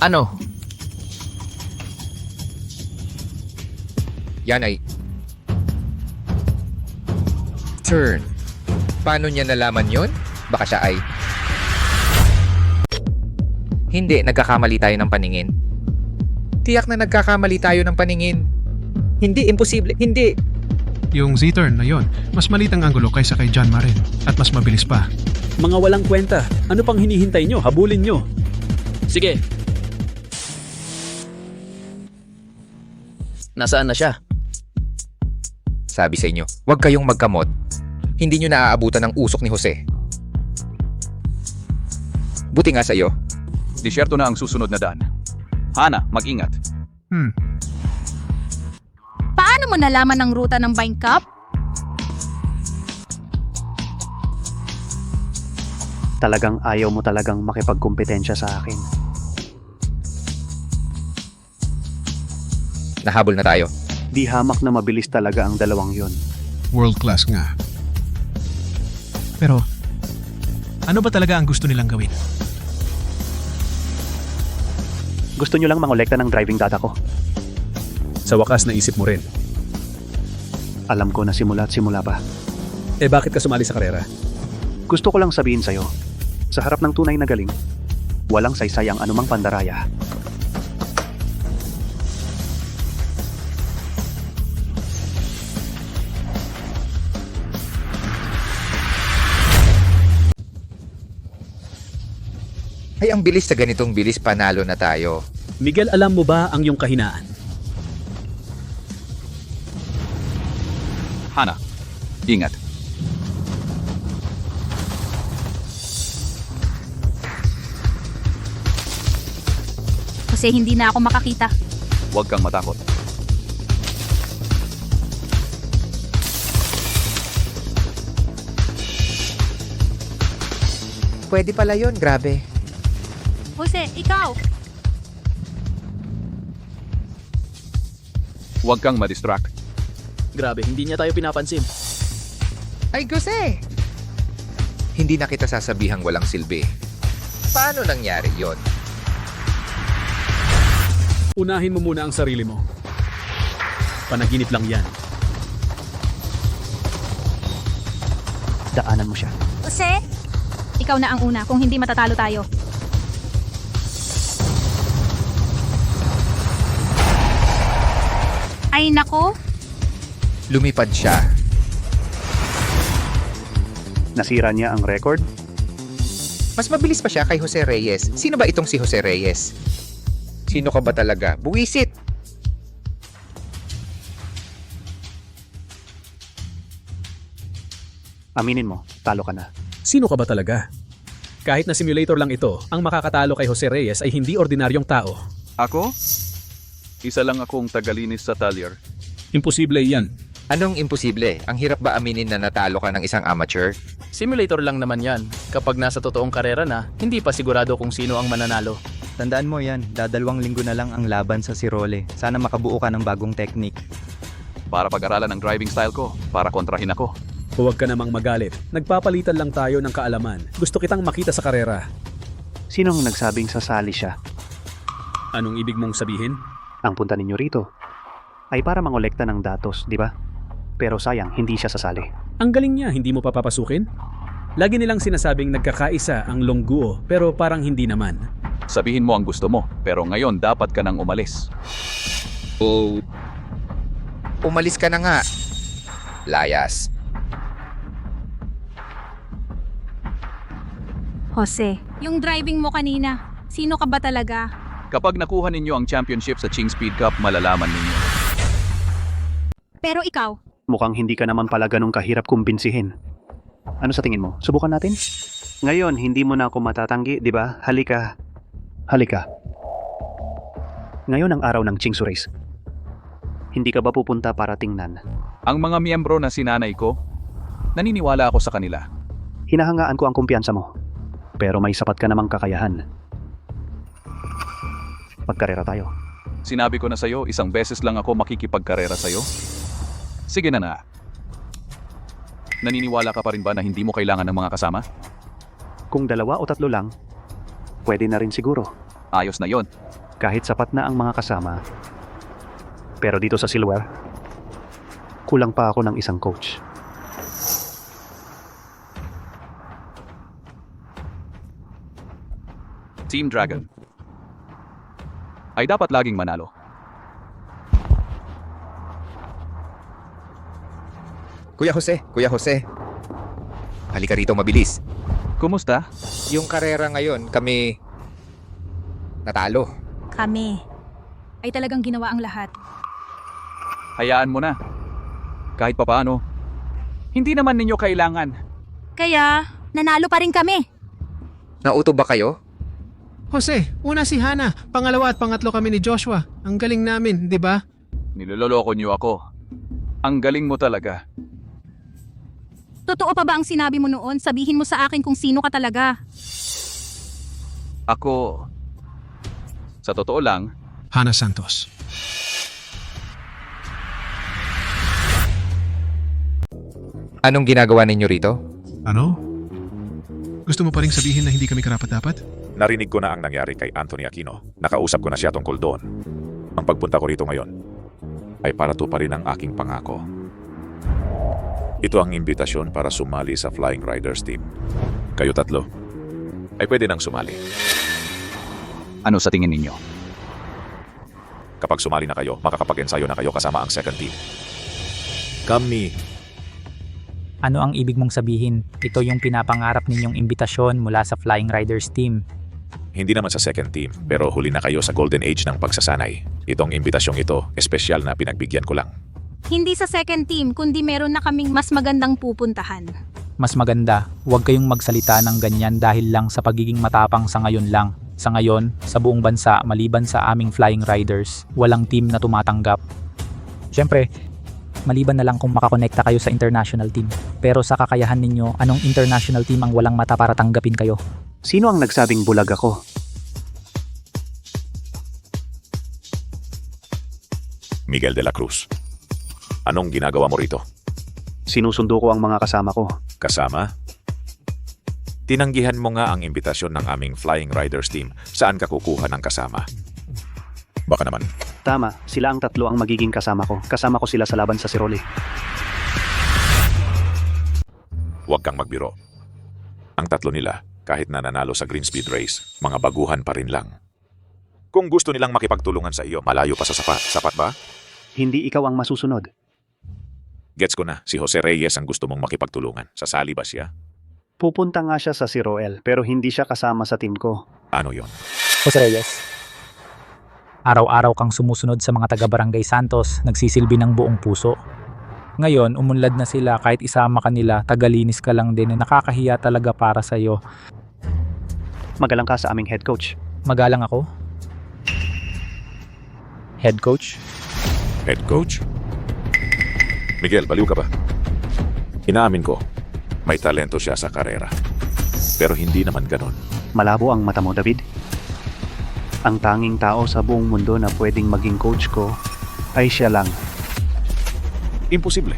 Ano? Yan ay turn. Paano niya nalaman yon? Baka siya ay hindi, nagkakamali tayo ng paningin. Tiyak na nagkakamali tayo ng paningin. Hindi, imposible. Hindi. Yung Z-turn na yon, mas maliit ang anggulo kaysa kay John Marin at mas mabilis pa. Mga walang kwenta. Ano pang hinihintay nyo? Habulin nyo. Sige. Nasaan na siya? Sabi sa inyo, huwag kayong magkamot. Hindi nyo naaabutan ng usok ni Jose. Buti nga sa iyo. Disyerto na ang susunod na daan. Hana, mag-ingat. Paano mo nalaman ang ruta ng Vine Cup? Talagang ayaw mo talagang makipagkumpetensya sa akin. Nahabol na tayo. Di hamak na mabilis talaga ang dalawang yon. World class nga. Pero, ano ba talaga ang gusto nilang gawin? Gusto nyo lang mangolekta ng driving data ko. Sa wakas naisip mo rin. Alam ko na simula pa. Eh bakit ka sumali sa karera? Gusto ko lang sabihin sa'yo, sa harap ng tunay na galing, walang saysay ang anumang pandaraya. Ay, ang bilis sa ganitong bilis, panalo na tayo. Miguel, alam mo ba ang iyong kahinaan? Hana, ingat. Kasi hindi na ako makakita. Huwag kang matakot. Pwede pala yun, grabe. Jose, ikaw! Huwag kang madistract. Grabe, hindi niya tayo pinapansin. Ay, Jose! Hindi na kita sasabihang walang silbi. Paano nangyari yon? Unahin mo muna ang sarili mo. Panaginip lang yan. Daanan mo siya. Jose! Ikaw na ang una kung hindi matatalo tayo. Ay nako! Lumipad siya. Nasira niya ang record? Mas mabilis pa siya kay Jose Reyes. Sino ba itong si Jose Reyes? Sino ka ba talaga? Buwisit! Aminin mo, talo ka na. Sino ka ba talaga? Kahit na simulator lang ito, ang makakatalo kay Jose Reyes ay hindi ordinaryong tao. Ako? Isa lang akong tagalinis sa talyer. Imposible yan. Anong imposible? Ang hirap ba aminin na natalo ka ng isang amateur? Simulator lang naman yan. Kapag nasa totoong karera na, hindi pa sigurado kung sino ang mananalo. Tandaan mo yan, dadalawang linggo na lang ang laban sa Sirole. Sana makabuo ka ng bagong technique. Para pag-aralan ang driving style ko, para kontrahin ako. Huwag ka namang magalit. Nagpapalitan lang tayo ng kaalaman. Gusto kitang makita sa karera. Sinong nagsabing sasali siya? Anong ibig mong sabihin? Ang punta ninyo rito ay para mangolekta ng datos, di ba? Pero sayang, hindi siya sasali. Ang galing niya, hindi mo papapasukin? Lagi nilang sinasabing nagkakaisa ang Longguo, pero parang hindi naman. Sabihin mo ang gusto mo, pero ngayon dapat ka nang umalis. Oh. Umalis ka na nga. Layas. Jose, yung driving mo kanina, sino ka ba talaga? Kapag nakuha ninyo ang championship sa Ching Speed Cup, malalaman ninyo. Pero ikaw, Mukhang hindi ka naman pala ganun kahirap kumbinsihin. Ano sa tingin mo? Subukan natin? Ngayon, hindi mo na ako matatanggi, di ba? Halika. Halika. Ngayon ang araw ng Chingsu Race. Hindi ka ba pupunta para tingnan? Ang mga miyembro na sinanay ko, naniniwala ako sa kanila. Hinahangaan ko ang kumpiyansa mo. Pero may sapat ka namang kakayahan. Magkarera tayo. Sinabi ko na sa'yo, isang beses lang ako makikipagkarera sa'yo. Sige na nga. Naniniwala ka pa rin ba na hindi mo kailangan ng mga kasama? Kung 2 o 3 lang, pwede na rin siguro. Ayos na yon. Kahit sapat na ang mga kasama. Pero dito sa Silver, kulang pa ako ng isang coach. Team Dragon ay dapat laging manalo. Kuya Jose, Halika rito mabilis. Kumusta? Yung karera ngayon, kami natalo. Kami ay talagang ginawa ang lahat. Hayaan mo na. Kahit papaano, hindi naman ninyo kailangan. Kaya, nanalo pa rin kami. Nauto ba kayo? Jose, una si Hana, pangalawa at pangatlo kami ni Joshua. Ang galing namin, di ba? Niloloko niyo ako. Ang galing mo talaga. Totoo pa ba ang sinabi mo noon? Sabihin mo sa akin kung sino ka talaga. Ako, sa totoo lang, Hana Santos. Anong ginagawa ninyo rito? Ano? Gusto mo pa rin sabihin na hindi kami karapat-dapat? Narinig ko na ang nangyari kay Anthony Aquino. Nakausap ko na siya tungkol doon. Ang pagpunta ko rito ngayon ay para tuparin ang aking pangako. Ito ang imbitasyon para sumali sa Flying Riders team. Kayo tatlo ay pwede nang sumali. ano sa tingin ninyo? Kapag sumali na kayo, makakapag-ensayo na kayo kasama ang second team. Kami. Ano ang ibig mong sabihin? Ito yung pinapangarap ninyong imbitasyon mula sa Flying Riders team. Hindi naman sa second team, pero huli na kayo sa golden age ng pagsasanay. Itong imbitasyong ito, espesyal na pinagbigyan ko lang. Hindi sa second team, kundi meron na kaming mas magandang pupuntahan. Mas maganda, huwag kayong magsalita ng ganyan dahil lang sa pagiging matapang sa ngayon lang. Sa ngayon, sa buong bansa, maliban sa aming Flying Riders, walang team na tumatanggap. Siyempre, maliban na lang kung makakonekta kayo sa international team. Pero sa kakayahan ninyo, anong international team ang walang mata para tanggapin kayo? Sino ang nagsabing bulag ako? Miguel de la Cruz. Anong ginagawa mo rito? Sinusundo ko ang mga kasama ko. Kasama? Tinanggihan mo nga ang imbitasyon ng aming Flying Riders team. Saan ka kukuha ng kasama? Baka naman. Tama, sila ang tatlo ang magiging kasama ko. Kasama ko sila sa laban sa Sirole. Huwag kang magbiro. Ang tatlo nila, kahit na nanalo sa Green Speed Race, mga baguhan pa rin lang. Kung gusto nilang makipagtulungan sa iyo, malayo pa sa sapat. Sapat ba? Hindi ikaw ang masusunod. Gets ko na, si Jose Reyes ang gusto mong makipagtulungan. Sasali ba siya? Pupunta nga siya sa Siroel, pero hindi siya kasama sa team ko. Ano yon? Jose Reyes, araw-araw kang sumusunod sa mga taga-Barangay Santos, nagsisilbi ng buong puso. Ngayon, umunlad na sila kahit isama ka nila, tagalinis ka lang din, nakakahiya talaga para sa'yo. Magalang ka sa aming head coach. Magalang ako? Head coach? Head coach? Miguel, baliw ka ba? Inaamin ko, may talento siya sa karera. Pero hindi naman ganon. Malabo ang mata mo, David. Ang tanging tao sa buong mundo na pwedeng maging coach ko ay siya lang. Imposible.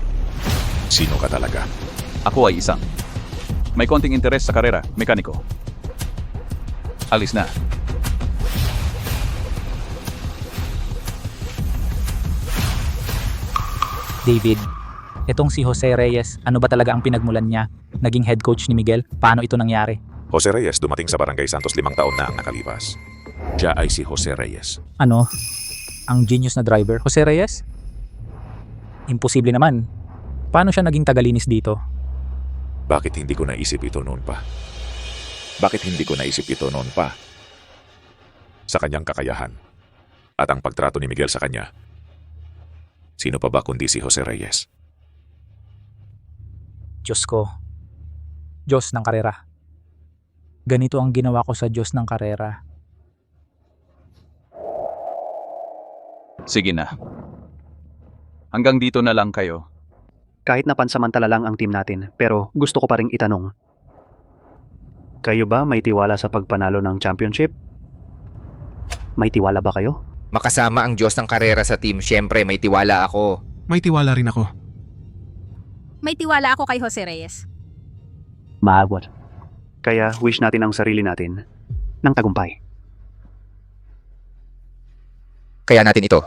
Sino ka talaga? Ako ay isang may konting interes sa karera, mekaniko. Alis na. David, itong si Jose Reyes, ano ba talaga ang pinagmulan niya? Naging head coach ni Miguel? Paano ito nangyari? Jose Reyes dumating sa Barangay Santos 5 taon na ang nakalipas. Siya ay si Jose Reyes. Ano? Ang genius na driver? Jose Reyes? Imposible naman. Paano siya naging tagalinis dito? Bakit hindi ko naisip ito noon pa? Bakit hindi ko naisip ito noon pa? Sa kanyang kakayahan at ang pagtrato ni Miguel sa kanya. Sino pa ba kundi si Jose Reyes? Diyos ko. Diyos ng karera. Ganito ang ginawa ko sa Diyos ng karera. Sige na. Hanggang dito na lang kayo. Kahit na pansamantala lang ang team natin, pero gusto ko pa ring itanong. Kayo ba may tiwala sa pagpanalo ng championship? May tiwala ba kayo? Makasama ang Diyos ng karera sa team, syempre may tiwala ako. May tiwala rin ako. May tiwala ako kay Jose Reyes. Maagwat. Kaya wish natin ang sarili natin ng tagumpay. Kaya natin ito.